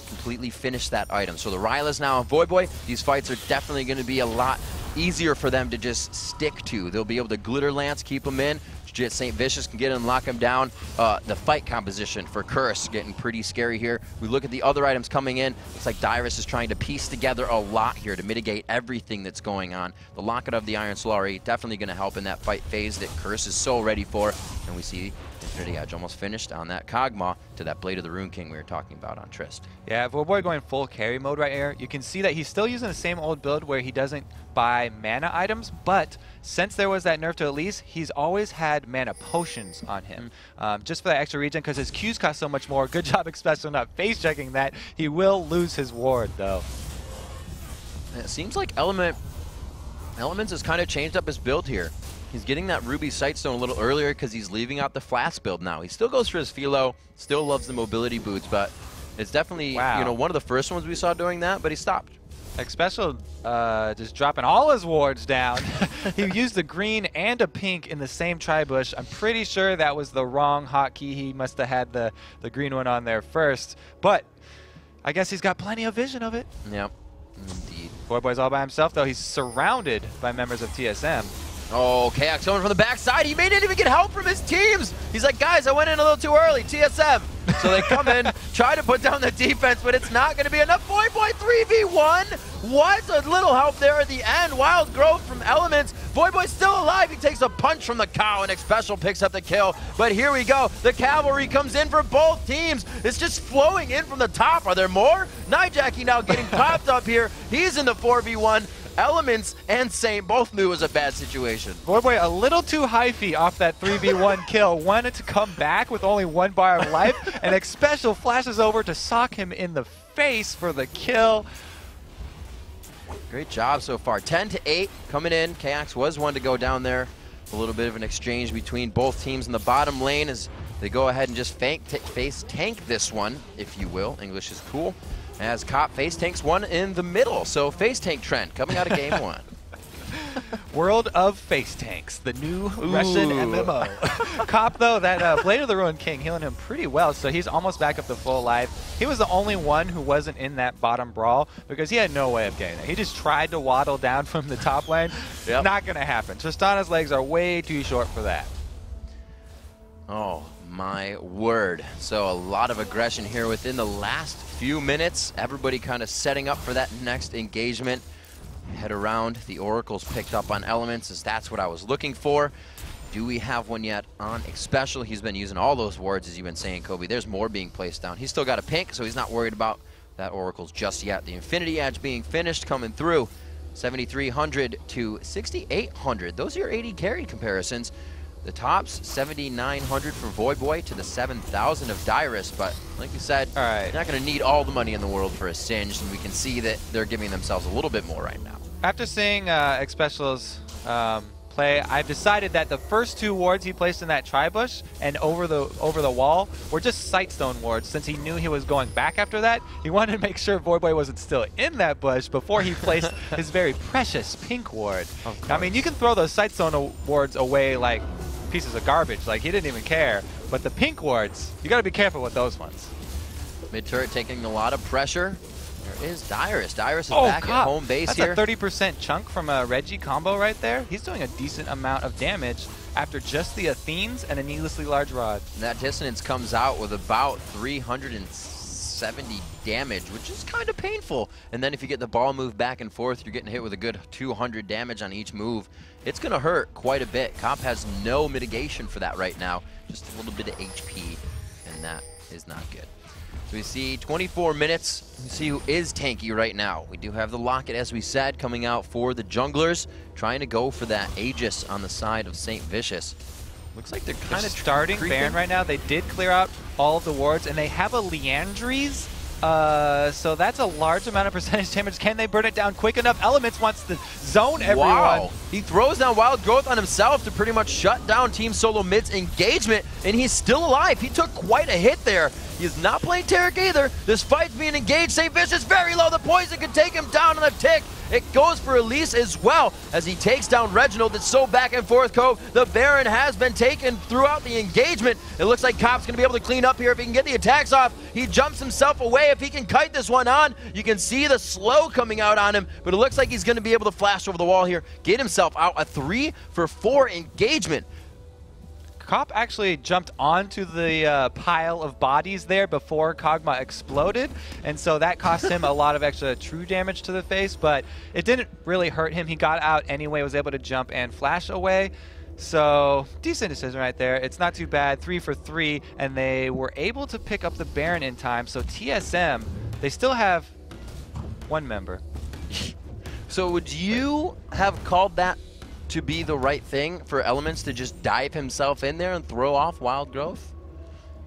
Speaker 2: completely finished that item. So the Ryla's now on Voidboy. These fights are definitely going to be a lot easier for them to just stick to. They'll be able to Glitter Lance, keep them in, St. Vicious can get in and lock him down. The fight composition for Curse getting pretty scary here. We look at the other items coming in. Looks like Dyrus is trying to piece together a lot here to mitigate everything that's going on. The lockout of the Iron Solari definitely going to help in that fight phase that Curse is so ready for. And we see Infinity Edge almost finished on that Kog'Maw to that Blade of the Rune King we were talking about on Trist.
Speaker 3: Yeah, Voidboy going full carry mode right here. You can see that he's still using the same old build where he doesn't buy mana items, but since there was that nerf to Elise, he's always had mana potions on him. Just for that extra regen, because his Qs cost so much more. Good job, especially not face checking that. He will lose his ward, though.
Speaker 2: It seems like Elements has kind of changed up his build here. He's getting that Ruby Sightstone a little earlier because he's leaving out the Flask build now. He still goes for his Philo, still loves the mobility boots, but it's definitely you know, one of the first ones we saw doing that, but he stopped. Special
Speaker 3: just dropping all his wards down. He used a green and a pink in the same tri-bush. I'm pretty sure that was the wrong hotkey. He must have had the green one on there first, but I guess he's got plenty of vision of it.
Speaker 2: Yep, indeed.
Speaker 3: Voidboy's all by himself, though. He's surrounded by members of TSM.
Speaker 2: Oh, KX coming from the backside. He may not even get help from his teams. He's like, guys, I went in a little too early. TSM. So they come in, try to put down the defense, but it's not going to be enough. Voidboy 3v1. What? A little help there at the end. Wild growth from Elements. Voidboy's still alive. He takes a punch from the cow, and Special picks up the kill. But here we go. The cavalry comes in for both teams. It's just flowing in from the top. Are there more? Nijaki now getting popped up here. He's in the 4v1. Elements and Saint both knew it was a bad situation.
Speaker 3: Voidboy a little too hyphy off that 3v1 kill. Wanted to come back with only 1 bar of life, and Special flashes over to sock him in the face for the kill.
Speaker 2: Great job so far. 10-8 coming in. KX was one to go down there. A little bit of an exchange between both teams in the bottom lane as they go ahead and just face tank this one, if you will. English is cool. As Cop face tanks one in the middle. So face tank trend coming out of game 1.
Speaker 3: World of face tanks, the new Russian MMO. Cop, though, that Blade of the Ruined King healing him pretty well, so he's almost back up to full life. He was the only one who wasn't in that bottom brawl because he had no way of getting there. He just tried to waddle down from the top lane. Yep. Not going to happen. Tristana's legs are way too short for that.
Speaker 2: Oh, my word. So a lot of aggression here within the last few minutes. Everybody kind of setting up for that next engagement. Head around. The Oracle's picked up on Elements, as that's what I was looking for. Do we have one yet on Special? He's been using all those wards, as you've been saying, Kobe. There's more being placed down. He's still got a pink, so he's not worried about that Oracle's just yet. The Infinity Edge being finished, coming through. 7,300 to 6,800. Those are your 80 carry comparisons. The tops, 7,900 for Voidboy to the 7,000 of Dyrus, but like you said, you're not going to need all the money in the world for a Singed, and we can see that they're giving themselves a little bit more right now.
Speaker 3: After seeing Special's play, I've decided that the first 2 wards he placed in that tri-bush and over the wall were just Sightstone wards. Since he knew he was going back after that, he wanted to make sure Voidboy wasn't still in that bush before he placed his very precious pink ward. I mean, you can throw those Sightstone wards away like pieces of garbage, like he didn't even care, but the pink wards, you got to be careful with those ones.
Speaker 2: Mid-turret taking a lot of pressure. There is Dyrus. Dyrus is back at home base here.
Speaker 3: That's a 30% chunk from a Reggie combo right there. He's doing a decent amount of damage after just the Athenes and a needlessly large rod.
Speaker 2: And that dissonance comes out with about 370 damage, which is kind of painful. And then if you get the ball move back and forth, you're getting hit with a good 200 damage on each move. It's going to hurt quite a bit. Cop has no mitigation for that right now. Just a little bit of HP, and that is not good. So we see 24 minutes. We see who is tanky right now. We do have the Locket, as we said, coming out for the junglers, trying to go for that Aegis on the side of St. Vicious. Looks like they're kind of
Speaker 3: starting Baron right now. They did clear out all of the wards, and they have a Liandry's. So that's a large amount of percentage damage. Can they burn it down quick enough? Elements wants to zone everyone.
Speaker 2: Wow. He throws down Wild Growth on himself to pretty much shut down Team Solo Mid's engagement, and he's still alive. He took quite a hit there. He is not playing Taric either. This fight's being engaged. St. Vicious very low. The poison can take him down on a tick. It goes for Elise as well as he takes down Reginald. It's so back and forth, Cove. The Baron has been taken throughout the engagement. It looks like Cop's going to be able to clean up here if he can get the attacks off. He jumps himself away. If he can kite this one on, you can see the slow coming out on him, but it looks like he's going to be able to flash over the wall here, get himself out. A 3 for 4 engagement.
Speaker 3: Cop actually jumped onto the pile of bodies there before Kog'Maw exploded, and so that cost him a lot of extra true damage to the face, but it didn't really hurt him. He got out anyway, was able to jump and flash away. So, decent decision right there. It's not too bad. 3 for 3, and they were able to pick up the Baron in time. So TSM, they still have 1 member.
Speaker 2: So would you have called that to be the right thing for Elements to just dive himself in there and throw off Wild Growth?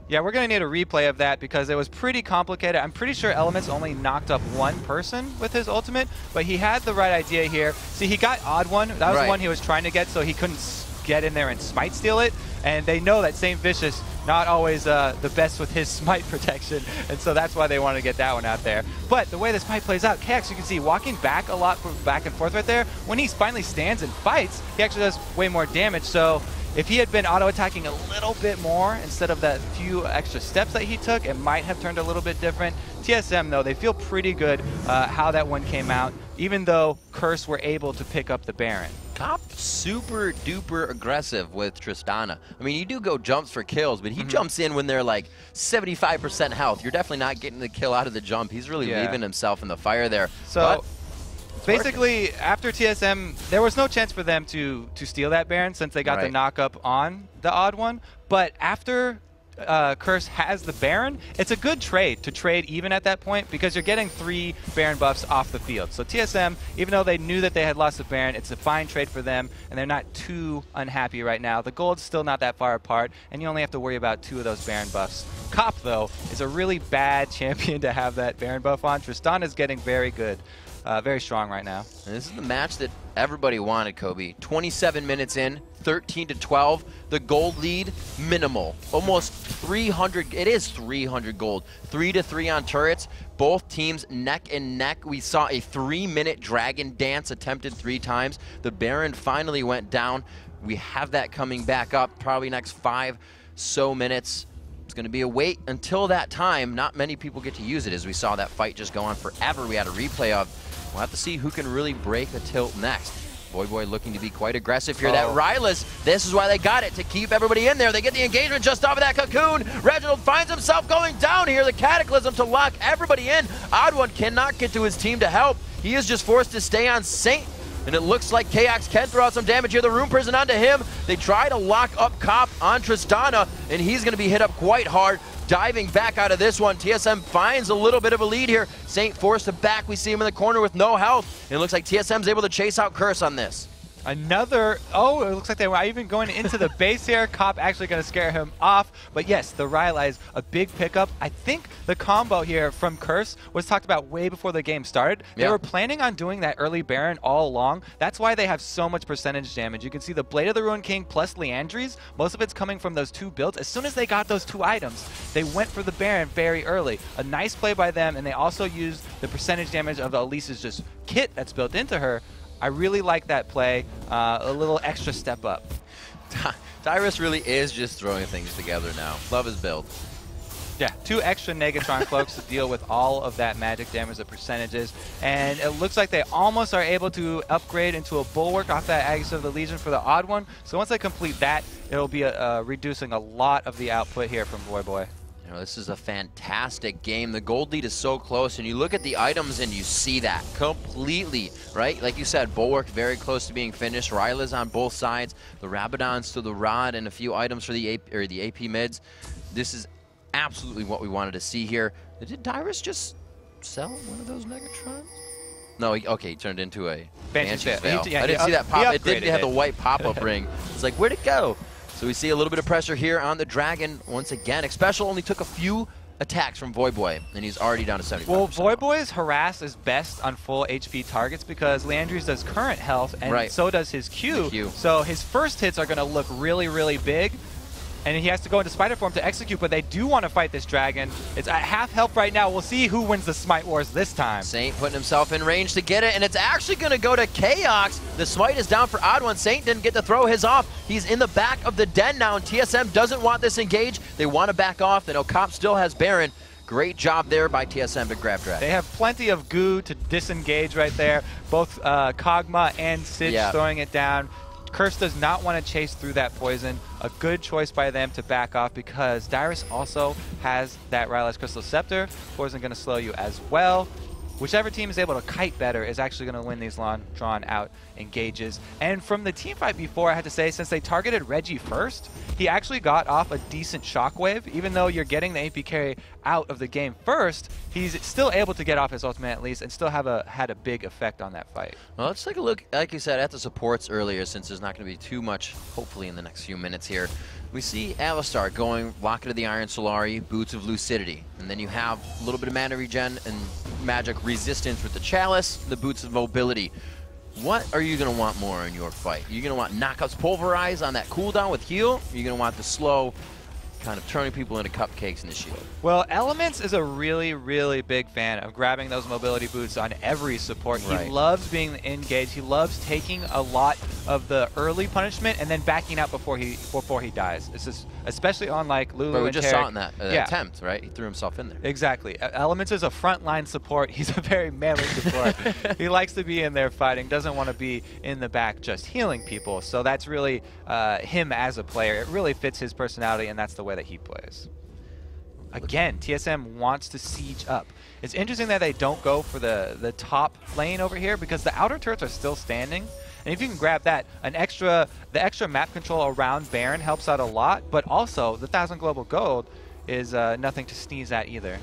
Speaker 3: Yeah, we're going to need a replay of that because it was pretty complicated. I'm pretty sure Elements only knocked up 1 person with his ultimate, but he had the right idea here. See, he got Odd One. That was the one he was trying to get, so he couldn't get in there and smite steal it. And they know that St. Vicious not always the best with his smite protection, and so that's why they want to get that one out there. But the way this fight plays out, KX, you can see walking back a lot back and forth right there. When he finally stands and fights, he actually does way more damage. So if he had been auto-attacking a little bit more instead of that few extra steps that he took, it might have turned a little bit different. TSM, though, they feel pretty good how that one came out, even though Curse were able to pick up the Baron.
Speaker 2: Cop super duper aggressive with Tristana. I mean, you do go jumps for kills, but he jumps in when they're like 75% health. You're definitely not getting the kill out of the jump. He's really leaving himself in the fire there.
Speaker 3: So basically, after TSM, there was no chance for them to steal that Baron since they got the knock-up on the Odd One. But after Curse has the Baron, it's a good trade to trade even at that point because you're getting 3 Baron buffs off the field. So TSM, even though they knew that they had lost the Baron, it's a fine trade for them, and they're not too unhappy right now. The gold's still not that far apart, and you only have to worry about 2 of those Baron buffs. Cop, though, is a really bad champion to have that Baron buff on. Tristana is getting very good. Very strong right now.
Speaker 2: And this is the match that everybody wanted, Kobe. 27 minutes in, 13-12. The gold lead, minimal. Almost 300. It is 300 gold. 3-3 on turrets. Both teams neck and neck. We saw a 3-minute dragon dance attempted 3 times. The Baron finally went down. We have that coming back up probably next 5 so minutes. It's going to be a wait until that time. Not many people get to use it, as we saw that fight just go on forever. We had a replay of. We'll have to see who can really break the tilt next. Voyboy looking to be quite aggressive here. That Rylus, this is why they got it, to keep everybody in there. They get the engagement just off of that cocoon. Reginald finds himself going down here. The Cataclysm to lock everybody in. Odd One cannot get to his team to help. He is just forced to stay on Saint. And it looks like KX can throw out some damage here. The Rune Prison onto him. They try to lock up Cop on Tristana, and he's going to be hit up quite hard. Diving back out of this one, TSM finds a little bit of a lead here. Saint forced to back. We see him in the corner with no health. And it looks like TSM's able to chase out Curse on this.
Speaker 3: Another, oh, it looks like they were even going into the base here. Cop actually going to scare him off. But yes, the Rylai's a big pickup. I think the combo here from Curse was talked about way before the game started. They were planning on doing that early Baron all along. That's why they have so much percentage damage. You can see the Blade of the Ruined King plus Leandries. Most of it's coming from those 2 builds. As soon as they got those 2 items, they went for the Baron very early. A nice play by them, and they also used the percentage damage of Elise's just kit that's built into her. I really like that play, a little extra step up.
Speaker 2: Tyrus really is just throwing things together now. Love his build.
Speaker 3: Yeah, 2 extra Negatron cloaks to deal with all of that magic damage, the percentages. And it looks like they almost are able to upgrade into a Bulwark off that Aegis of the Legion for the Odd One. So once they complete that, it'll be reducing a lot of the output here from Voyboy.
Speaker 2: You know, this is a fantastic game. The gold lead is so close, and you look at the items and you see that completely, right? Like you said, Bulwark very close to being finished. Ryla's on both sides. The Rabadons to the Rod, and a few items for the AP mids. This is absolutely what we wanted to see here. Did Tyrus just sell one of those Negatrons? No, he turned into a Banshee's Veil. I didn't see that pop. It didn't have the white pop-up ring. It's like, where'd it go? So we see a little bit of pressure here on the Dragon once again. Xpecial only took a few attacks from Voyboy, and he's already down to 75%.
Speaker 3: Well, Voyboy's harass is best on full HP targets because Leandries does current health, and so does his Q. So his first hits are going to look really, really big. And he has to go into Spider form to execute, but they do want to fight this Dragon. It's at half health right now. We'll see who wins the Smite Wars this time.
Speaker 2: Saint putting himself in range to get it, and it's actually going to go to Chaos. The Smite is down for Odd One. Saint didn't get to throw his off. He's in the back of the den now, and TSM doesn't want this engage. They want to back off. They know Cop still has Baron. Great job there by TSM to grab Dragon.
Speaker 3: They have plenty of goo to disengage right there. Both Kog'Maw and Sitch throwing it down. Curse does not want to chase through that poison. A good choice by them to back off because Dyrus also has that Rylai's Crystal Scepter. Poison going to slow you as well. Whichever team is able to kite better is actually going to win these long, drawn-out engages. And from the team fight before, I had to say, since they targeted Reggie first, he actually got off a decent shockwave. Even though you're getting the AP carry out of the game first, he's still able to get off his ultimate at least and still have had a big effect on that fight.
Speaker 2: Well, let's take a look, like you said, at the supports earlier, since there's not going to be too much, hopefully, in the next few minutes here. We see Alistar going Locket of the Iron Solari, Boots of Lucidity. And then you have a little bit of mana regen and magic resistance with the Chalice, the Boots of Mobility. What are you going to want more in your fight? You're going to want Knockouts Pulverize on that cooldown with heal? You're going to want the slow, kind of turning people into cupcakes in the shield? Well,
Speaker 3: Elements is a really, really big fan of grabbing those mobility boots on every support. Right. He loves being engaged. He loves taking a lot of the early punishment and then backing out before he dies. It's just, especially on like Lulu
Speaker 2: but we
Speaker 3: and
Speaker 2: just
Speaker 3: Tarek.
Speaker 2: saw it in that attempt, right? He threw himself in there.
Speaker 3: Exactly. Elements is a frontline support. He's a very melee support. He likes to be in there fighting, doesn't want to be in the back just healing people. So that's really him as a player. It really fits his personality, and that's the way that he plays. Again, TSM wants to siege up. It's interesting that they don't go for the top lane over here because the outer turrets are still standing. And if you can grab that, the extra map control around Baron helps out a lot, but also the 1,000 global gold is nothing to sneeze at either.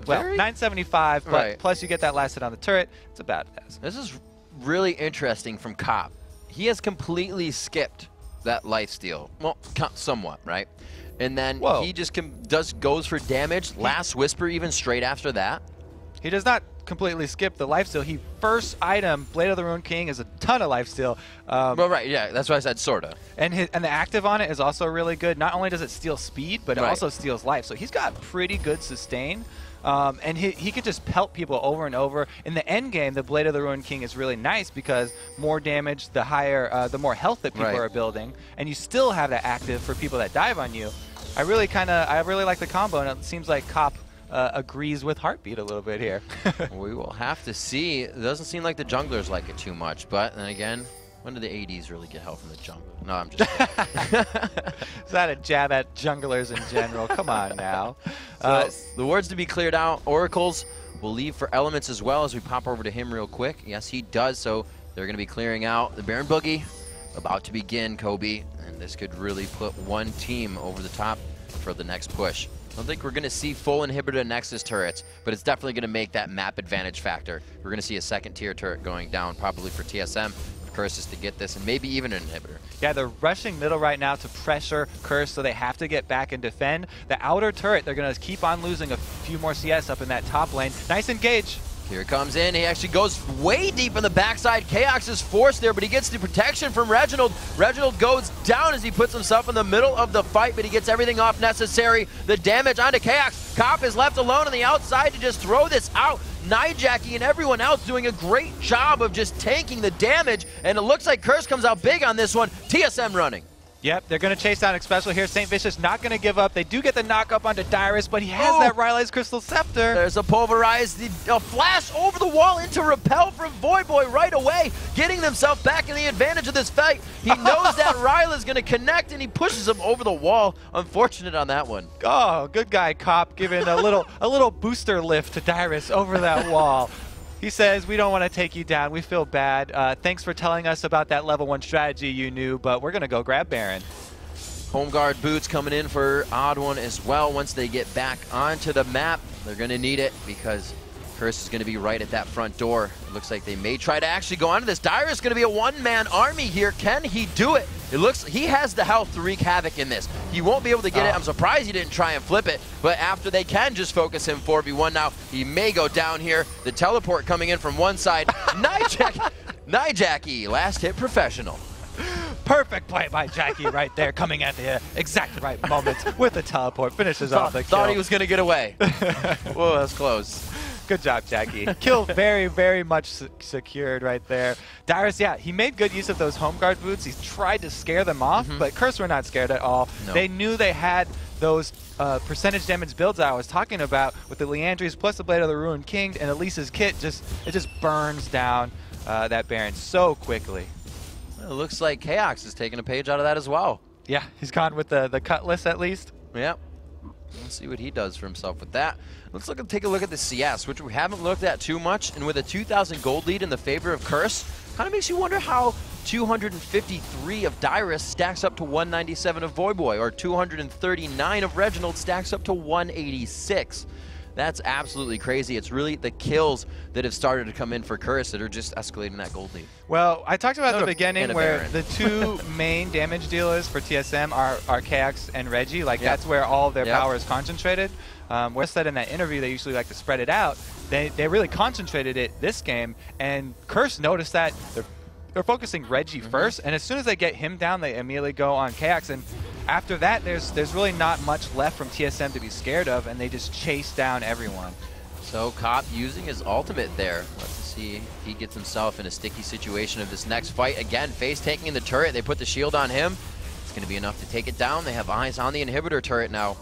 Speaker 3: Well, 975, but plus you get that last hit on the turret. It's a bad pass.
Speaker 2: This is really interesting from Cop. He has completely skipped that lifesteal. Well, somewhat, right? And then he just goes for damage. Last Whisper even straight after that.
Speaker 3: He does not completely skip the lifesteal. He first item, Blade of the Ruined King, is a ton of lifesteal.
Speaker 2: Well, right, yeah, that's why I said sorta.
Speaker 3: And the active on it is also really good. Not only does it steal speed, but it also steals life. So he's got pretty good sustain. And he could just pelt people over and over. In the end game, the Blade of the Ruined King is really nice because more damage, the higher, the more health that people are building, and you still have that active for people that dive on you. I really like the combo, and it seems like Cop agrees with Heartbeat a little bit here.
Speaker 2: We will have to see. It doesn't seem like the junglers like it too much, but then again, when do the ADs really get help from the jungle? No, I'm just
Speaker 3: Is that a jab at junglers in general? Come on now.
Speaker 2: So, the words to be cleared out. Oracles will leave for Elements as well as we pop over to him real quick. Yes, he does, so they're going to be clearing out the Baron Boogie. About to begin, Kobe, and this could really put one team over the top for the next push. I don't think we're going to see full inhibitor Nexus turrets, but it's definitely going to make that map advantage factor. We're going to see a second tier turret going down, probably for TSM. Curse is to get this, and maybe even an inhibitor.
Speaker 3: Yeah, they're rushing middle right now to pressure Curse, so they have to get back and defend. The outer turret, they're going to keep on losing a few more CS up in that top lane. Nice engage.
Speaker 2: Here it comes in. He actually goes way deep in the backside. Chaos is forced there, but he gets the protection from Reginald. Reginald goes down as he puts himself in the middle of the fight, but he gets everything off necessary. The damage onto Chaos. Cop is left alone on the outside to just throw this out. Nijacki and everyone else doing a great job of just tanking the damage, and it looks like Curse comes out big on this one. TSM running.
Speaker 3: Yep, they're going to chase down Special here. St. Vicious not going to give up. They do get the knock up onto Dyrus, but he has that Rylai's Crystal Scepter.
Speaker 2: There's a Pulverize, a flash over the wall into Repel from Void Boy right away, getting themselves back in the advantage of this fight. He knows that Rylai's going to connect, and he pushes him over the wall. Unfortunate on that one.
Speaker 3: Oh, good guy, Cop, giving a little booster lift to Dyrus over that wall. He says, we don't want to take you down. We feel bad. Thanks for telling us about that level 1 strategy you knew, but we're going to go grab Baron.
Speaker 2: Home guard boots coming in for Odd One as well. Once they get back onto the map, they're going to need it because Curse is going to be right at that front door. It looks like they may try to actually go onto this. Dyrus is going to be a one-man army here. Can he do it? It looks he has the health to wreak havoc in this. He won't be able to get it. I'm surprised he didn't try and flip it, but after they can just focus him 4v1 now, he may go down here. The teleport coming in from one side. Nijacki, last hit professional.
Speaker 3: Perfect play by Jackie right there, coming at the exact right moment with the teleport. Finishes off the kill.
Speaker 2: Thought he was going to get away. Whoa, that's close.
Speaker 3: Good job, Jackie. Kill very, very much secured right there. Dyrus, yeah, he made good use of those home guard boots. He tried to scare them off, but Curse were not scared at all. No. They knew they had those percentage damage builds I was talking about with the Leandries plus the Blade of the Ruined King, and Elisa's kit, it just burns down that Baron so quickly.
Speaker 2: It looks like Chaos is taking a page out of that as well.
Speaker 3: Yeah, he's gone with the cutlass at least.
Speaker 2: Yep. Let's see what he does for himself with that. Let's take a look at the CS, which we haven't looked at too much. And with a 2,000 gold lead in the favor of Curse, kind of makes you wonder how 253 of Dyrus stacks up to 197 of Voyboy, or 239 of Reginald stacks up to 186. That's absolutely crazy. It's really the kills that have started to come in for Curse that are just escalating that gold lead.
Speaker 3: Well, I talked about at the beginning where the two main damage dealers for TSM are KX and Reggie. Like, that's where all of their power is concentrated. Wes said in that interview they usually like to spread it out. They really concentrated it this game, and Curse noticed that they're focusing Reggie first, and as soon as they get him down, they immediately go on KX. And after that, there's really not much left from TSM to be scared of, and they just chase down everyone.
Speaker 2: So Cop using his ultimate there. Let's see if he gets himself in a sticky situation of this next fight. Again, face tanking the turret. They put the shield on him. It's going to be enough to take it down. They have eyes on the inhibitor turret now.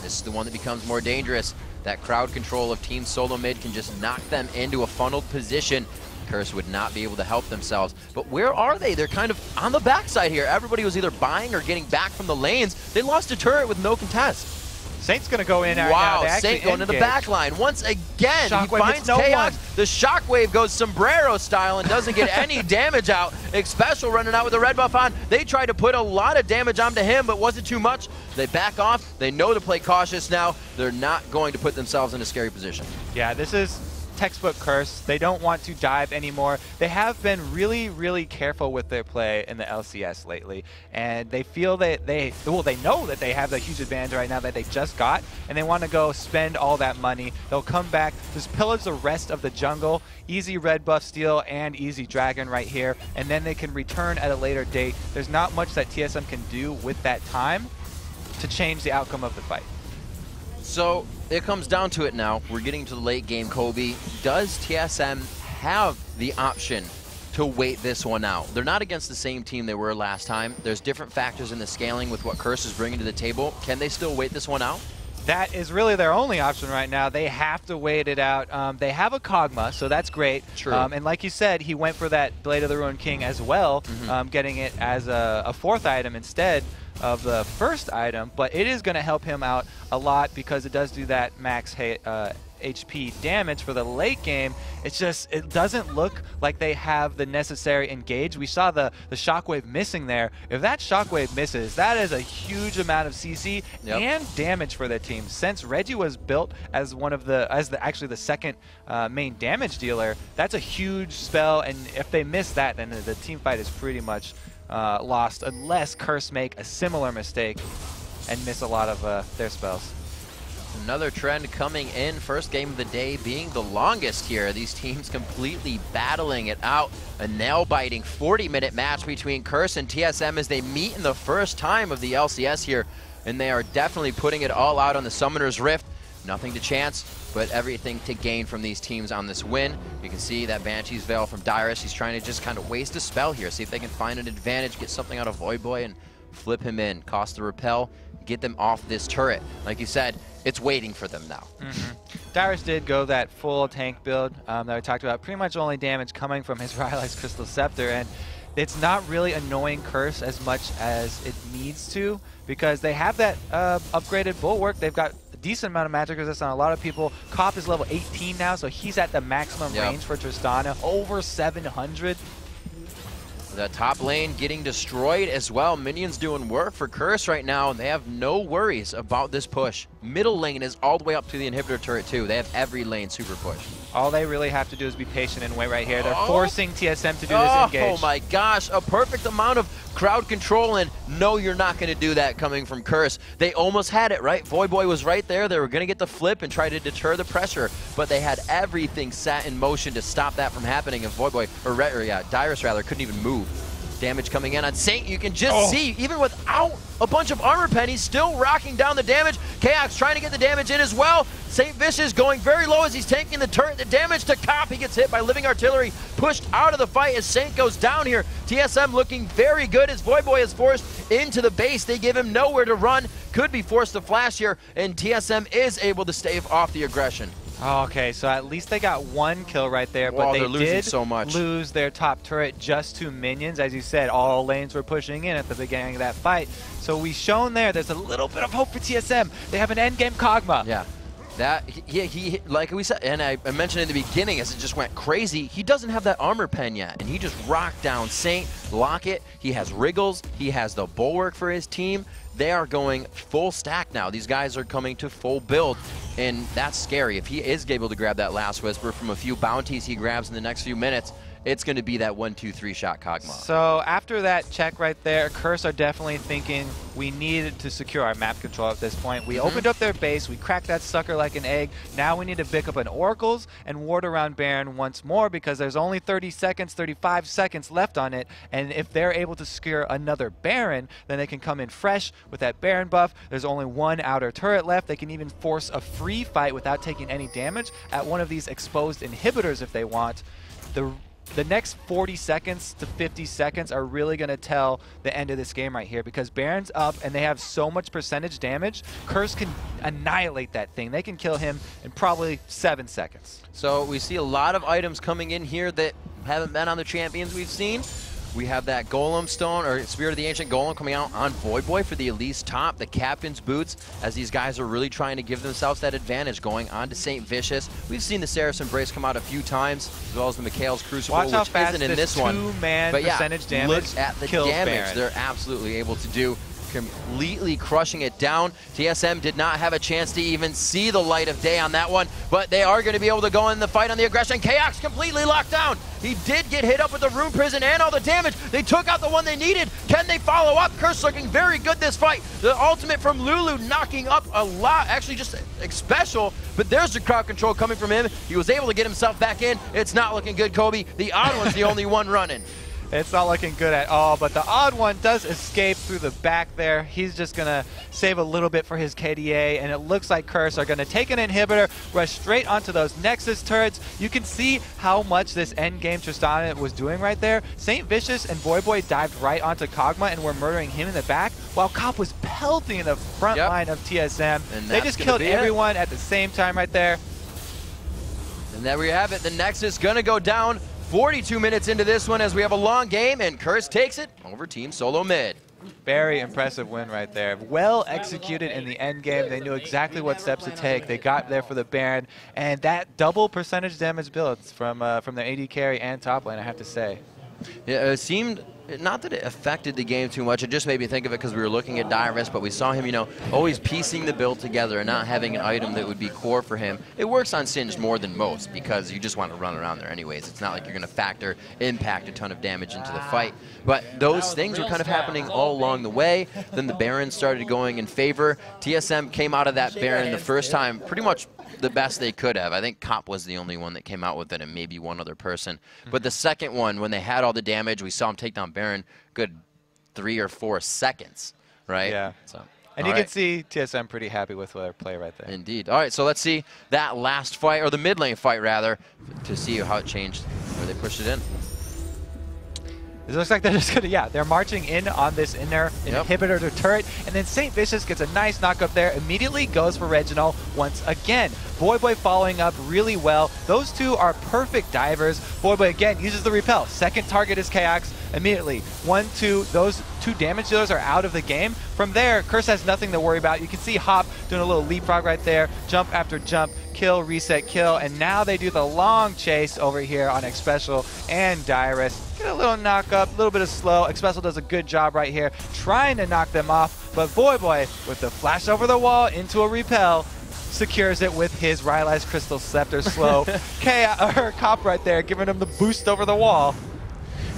Speaker 2: This is the one that becomes more dangerous. That crowd control of Team Solo Mid can just knock them into a funneled position. Curse would not be able to help themselves. But where are they? They're kind of on the backside here. Everybody was either buying or getting back from the lanes. They lost a turret with no contest.
Speaker 3: Saint's going to go in.
Speaker 2: Wow, Saint going to the back line. Once again, he finds Chaos. The Shockwave goes sombrero style and doesn't get any damage out. Xpecial running out with the red buff on. They tried to put a lot of damage onto him, but wasn't too much. They back off. They know to play cautious now. They're not going to put themselves in a scary position.
Speaker 3: Yeah, this is textbook Curse. They don't want to dive anymore. They have been really, really careful with their play in the LCS lately, and they feel that they know that they have the huge advantage right now that they just got, and they want to go spend all that money. They'll come back, just pillage the rest of the jungle, easy red buff steal and easy dragon right here, and then they can return at a later date. There's not much that TSM can do with that time to change the outcome of the fight.
Speaker 2: So it comes down to it now. We're getting to the late game, Kobe. Does TSM have the option to wait this one out? They're not against the same team they were last time. There's different factors in the scaling with what Curse is bringing to the table. Can they still wait this one out?
Speaker 3: That is really their only option right now. They have to wait it out. They have a Kog'Maw, so that's great.
Speaker 2: True.
Speaker 3: And like you said, he went for that Blade of the Ruined King as well, getting it as a fourth item instead of the first item, but it is going to help him out a lot because it does do that max HP damage for the late game. It's just, it doesn't look like they have the necessary engage. We saw the Shockwave missing there. If that Shockwave misses, that is a huge amount of CC and damage for their team. Since Reggie was built as actually the second main damage dealer, that's a huge spell, and if they miss that, then the team fight is pretty much lost unless Curse make a similar mistake and miss a lot of their spells.
Speaker 2: Another trend coming in, first game of the day being the longest here. These teams completely battling it out. A nail-biting 40-minute match between Curse and TSM as they meet in the first time of the LCS here. And they are definitely putting it all out on the Summoner's Rift. Nothing to chance, but everything to gain from these teams on this win. You can see that Banshee's Veil from Dyrus. He's trying to just kind of waste a spell here, see if they can find an advantage, get something out of Voyboy and flip him in. Cost the repel, get them off this turret. Like you said, it's waiting for them now.
Speaker 3: Dyrus did go that full tank build that we talked about. Pretty much only damage coming from his Rylai's Crystal Scepter, and it's not really annoying Curse as much as it needs to because they have that upgraded Bulwark. They've got a decent amount of magic resistance on a lot of people. Cop is level 18 now, so he's at the maximum range for Tristana, over 700.
Speaker 2: The top lane getting destroyed as well. Minions doing work for Curse right now, and they have no worries about this push. Middle lane is all the way up to the inhibitor turret too. They have every lane super push.
Speaker 3: All they really have to do is be patient and wait right here. They're forcing TSM to do this engage.
Speaker 2: Oh my gosh, a perfect amount of crowd control, and no, you're not going to do that coming from Curse. They almost had it, right? Voyboy was right there. They were going to get the flip and try to deter the pressure, but they had everything set in motion to stop that from happening, and Voyboy, Dyrus rather, couldn't even move. Damage coming in on Saint. You can just see, even without a bunch of armor pennies, still rocking down the damage. Chaos trying to get the damage in as well. Saint Vicious going very low as he's tanking the turret. The damage to Cop. He gets hit by Living Artillery, pushed out of the fight as Saint goes down here. TSM looking very good as Voyboy is forced into the base. They give him nowhere to run. Could be forced to flash here, and TSM is able to stave off the aggression.
Speaker 3: Okay, so at least they got one kill right there, but they
Speaker 2: they're losing
Speaker 3: did
Speaker 2: so much.
Speaker 3: lose their top turret just to minions. As you said, all lanes were pushing in at the beginning of that fight. So we've shown there's a little bit of hope for TSM. They have an endgame Kog'Maw.
Speaker 2: Yeah. That he like we said, and I mentioned in the beginning as it just went crazy, he doesn't have that armor pen yet, and he just rocked down Saint, Locket. He has Wriggles, he has the Bulwark for his team. They are going full stack now. These guys are coming to full build, and that's scary. If he is able to grab that last Whisper from a few bounties he grabs in the next few minutes, it's going to be that 1-2-3 shot Kog'Maw.
Speaker 3: So after that check right there, Curse are definitely thinking we needed to secure our map control at this point. We opened up their base, we cracked that sucker like an egg. Now we need to pick up an Oracles and ward around Baron once more because there's only 30 seconds, 35 seconds left on it. And if they're able to secure another Baron, then they can come in fresh with that Baron buff. There's only one outer turret left. They can even force a free fight without taking any damage at one of these exposed inhibitors if they want. The next 40 seconds to 50 seconds are really going to tell the end of this game right here because Baron's up and they have so much percentage damage. Curse can annihilate that thing. They can kill him in probably 7 seconds.
Speaker 2: So we see a lot of items coming in here that haven't been on the champions we've seen. We have that Golem Stone, or Spirit of the Ancient Golem coming out on Voidboy for the Elise top, the Captain's Boots, as these guys are really trying to give themselves that advantage going on to St. Vicious. We've seen the Seraph Embrace come out a few times, as well as the Mikhail's Crucible,
Speaker 3: Watch how
Speaker 2: which
Speaker 3: fast
Speaker 2: isn't in this one.
Speaker 3: Two-man
Speaker 2: But yeah,
Speaker 3: percentage damage
Speaker 2: look at the
Speaker 3: kills
Speaker 2: damage
Speaker 3: Baron.
Speaker 2: they're absolutely able to do. Completely crushing it down. TSM did not have a chance to even see the light of day on that one, but they are going to be able to go in the fight on the aggression. Chaos completely locked down. He did get hit up with the Rune Prison and all the damage. They took out the one they needed. Can they follow up? Curse looking very good this fight. The ultimate from Lulu knocking up a lot, actually just special, but there's the crowd control coming from him. He was able to get himself back in. It's not looking good, Kobe. The odd one's the only one running.
Speaker 3: It's not looking good at all, but the odd one does escape through the back there. He's just going to save a little bit for his KDA, and it looks like Curse are going to take an inhibitor, rush straight onto those Nexus turrets. You can see how much this endgame Tristana was doing right there. St. Vicious and Voidboy dived right onto Kog'Maw and were murdering him in the back, while Cop was pelting the front line of TSM.
Speaker 2: And
Speaker 3: they just killed everyone at the same time right there.
Speaker 2: And there we have it. The Nexus going to go down. 42 minutes into this one as we have a long game, and Curse takes it over Team Solo Mid.
Speaker 3: Very impressive win right there. Well executed in the end game. They knew exactly what steps to take. They got there for the Baron, and that double percentage damage builds from the AD carry and top lane, I have to say.
Speaker 2: Yeah, it seemed, not that it affected the game too much, it just made me think of it because we were looking at Dyrus, but we saw him, you know, always piecing the build together and not having an item that would be core for him. It works on Singed more than most because you just want to run around there anyways. It's not like you're going to factor impact a ton of damage into the fight. But those things were kind of happening all along the way. Then the Baron started going in favor. TSM came out of that Baron the first time pretty much the best they could have. I think Cop was the only one that came out with it and maybe one other person. But the second one, when they had all the damage, we saw him take down Baron good 3 or 4 seconds, right?
Speaker 3: Yeah.
Speaker 2: So,
Speaker 3: and you can see TSM pretty happy with their play right there.
Speaker 2: Indeed. All right, so let's see that last fight, or the mid lane fight rather, to see how it changed, where they pushed it in.
Speaker 3: It looks like they're just going to, they're marching in on this inner inhibitor to turret, and then St. Vicious gets a nice knock up there, immediately goes for Reginald once again. Voidboy following up really well. Those two are perfect divers. Voidboy again uses the repel. Second target is Chaos. Immediately, 1, 2, those 2 damage dealers are out of the game. From there, Curse has nothing to worry about. You can see Hop doing a little leapfrog right there, jump after jump, kill, reset, kill, and now they do the long chase over here on Xpecial and Dyrus. Get a little knock up, a little bit of slow. Xpecial does a good job right here, trying to knock them off, but Voidboy, with the flash over the wall into a repel, secures it with his Rylai's Crystal Scepter slow. Cop right there, giving him the boost over the wall.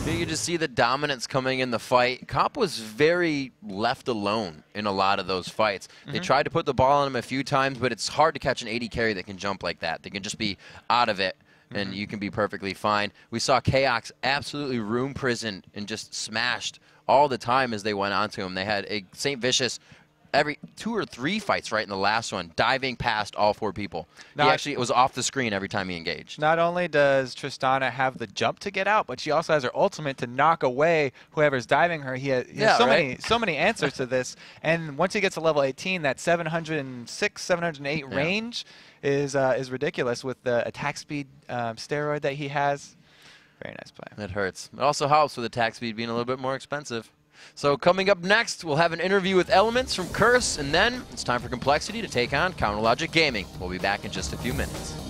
Speaker 2: You can just see the dominance coming in the fight. Cop was very left alone in a lot of those fights. They tried to put the ball on him a few times, but it's hard to catch an AD carry that can jump like that. They can just be out of it, and you can be perfectly fine. We saw Chaos absolutely room prison and just smashed all the time as they went onto him. They had a St. Vicious every 2 or 3 fights right in the last one, diving past all 4 people. He actually was off the screen every time he engaged.
Speaker 3: Not only does Tristana have the jump to get out, but she also has her ultimate to knock away whoever's diving her. He has so many answers to this. And once he gets to level 18, that 706, 708 range is ridiculous with the attack speed steroid that he has. Very nice play.
Speaker 2: It hurts. It also helps with attack speed being a little bit more expensive. So coming up next, we'll have an interview with Elements from Curse, and then it's time for Complexity to take on Counterlogic Gaming. We'll be back in just a few minutes.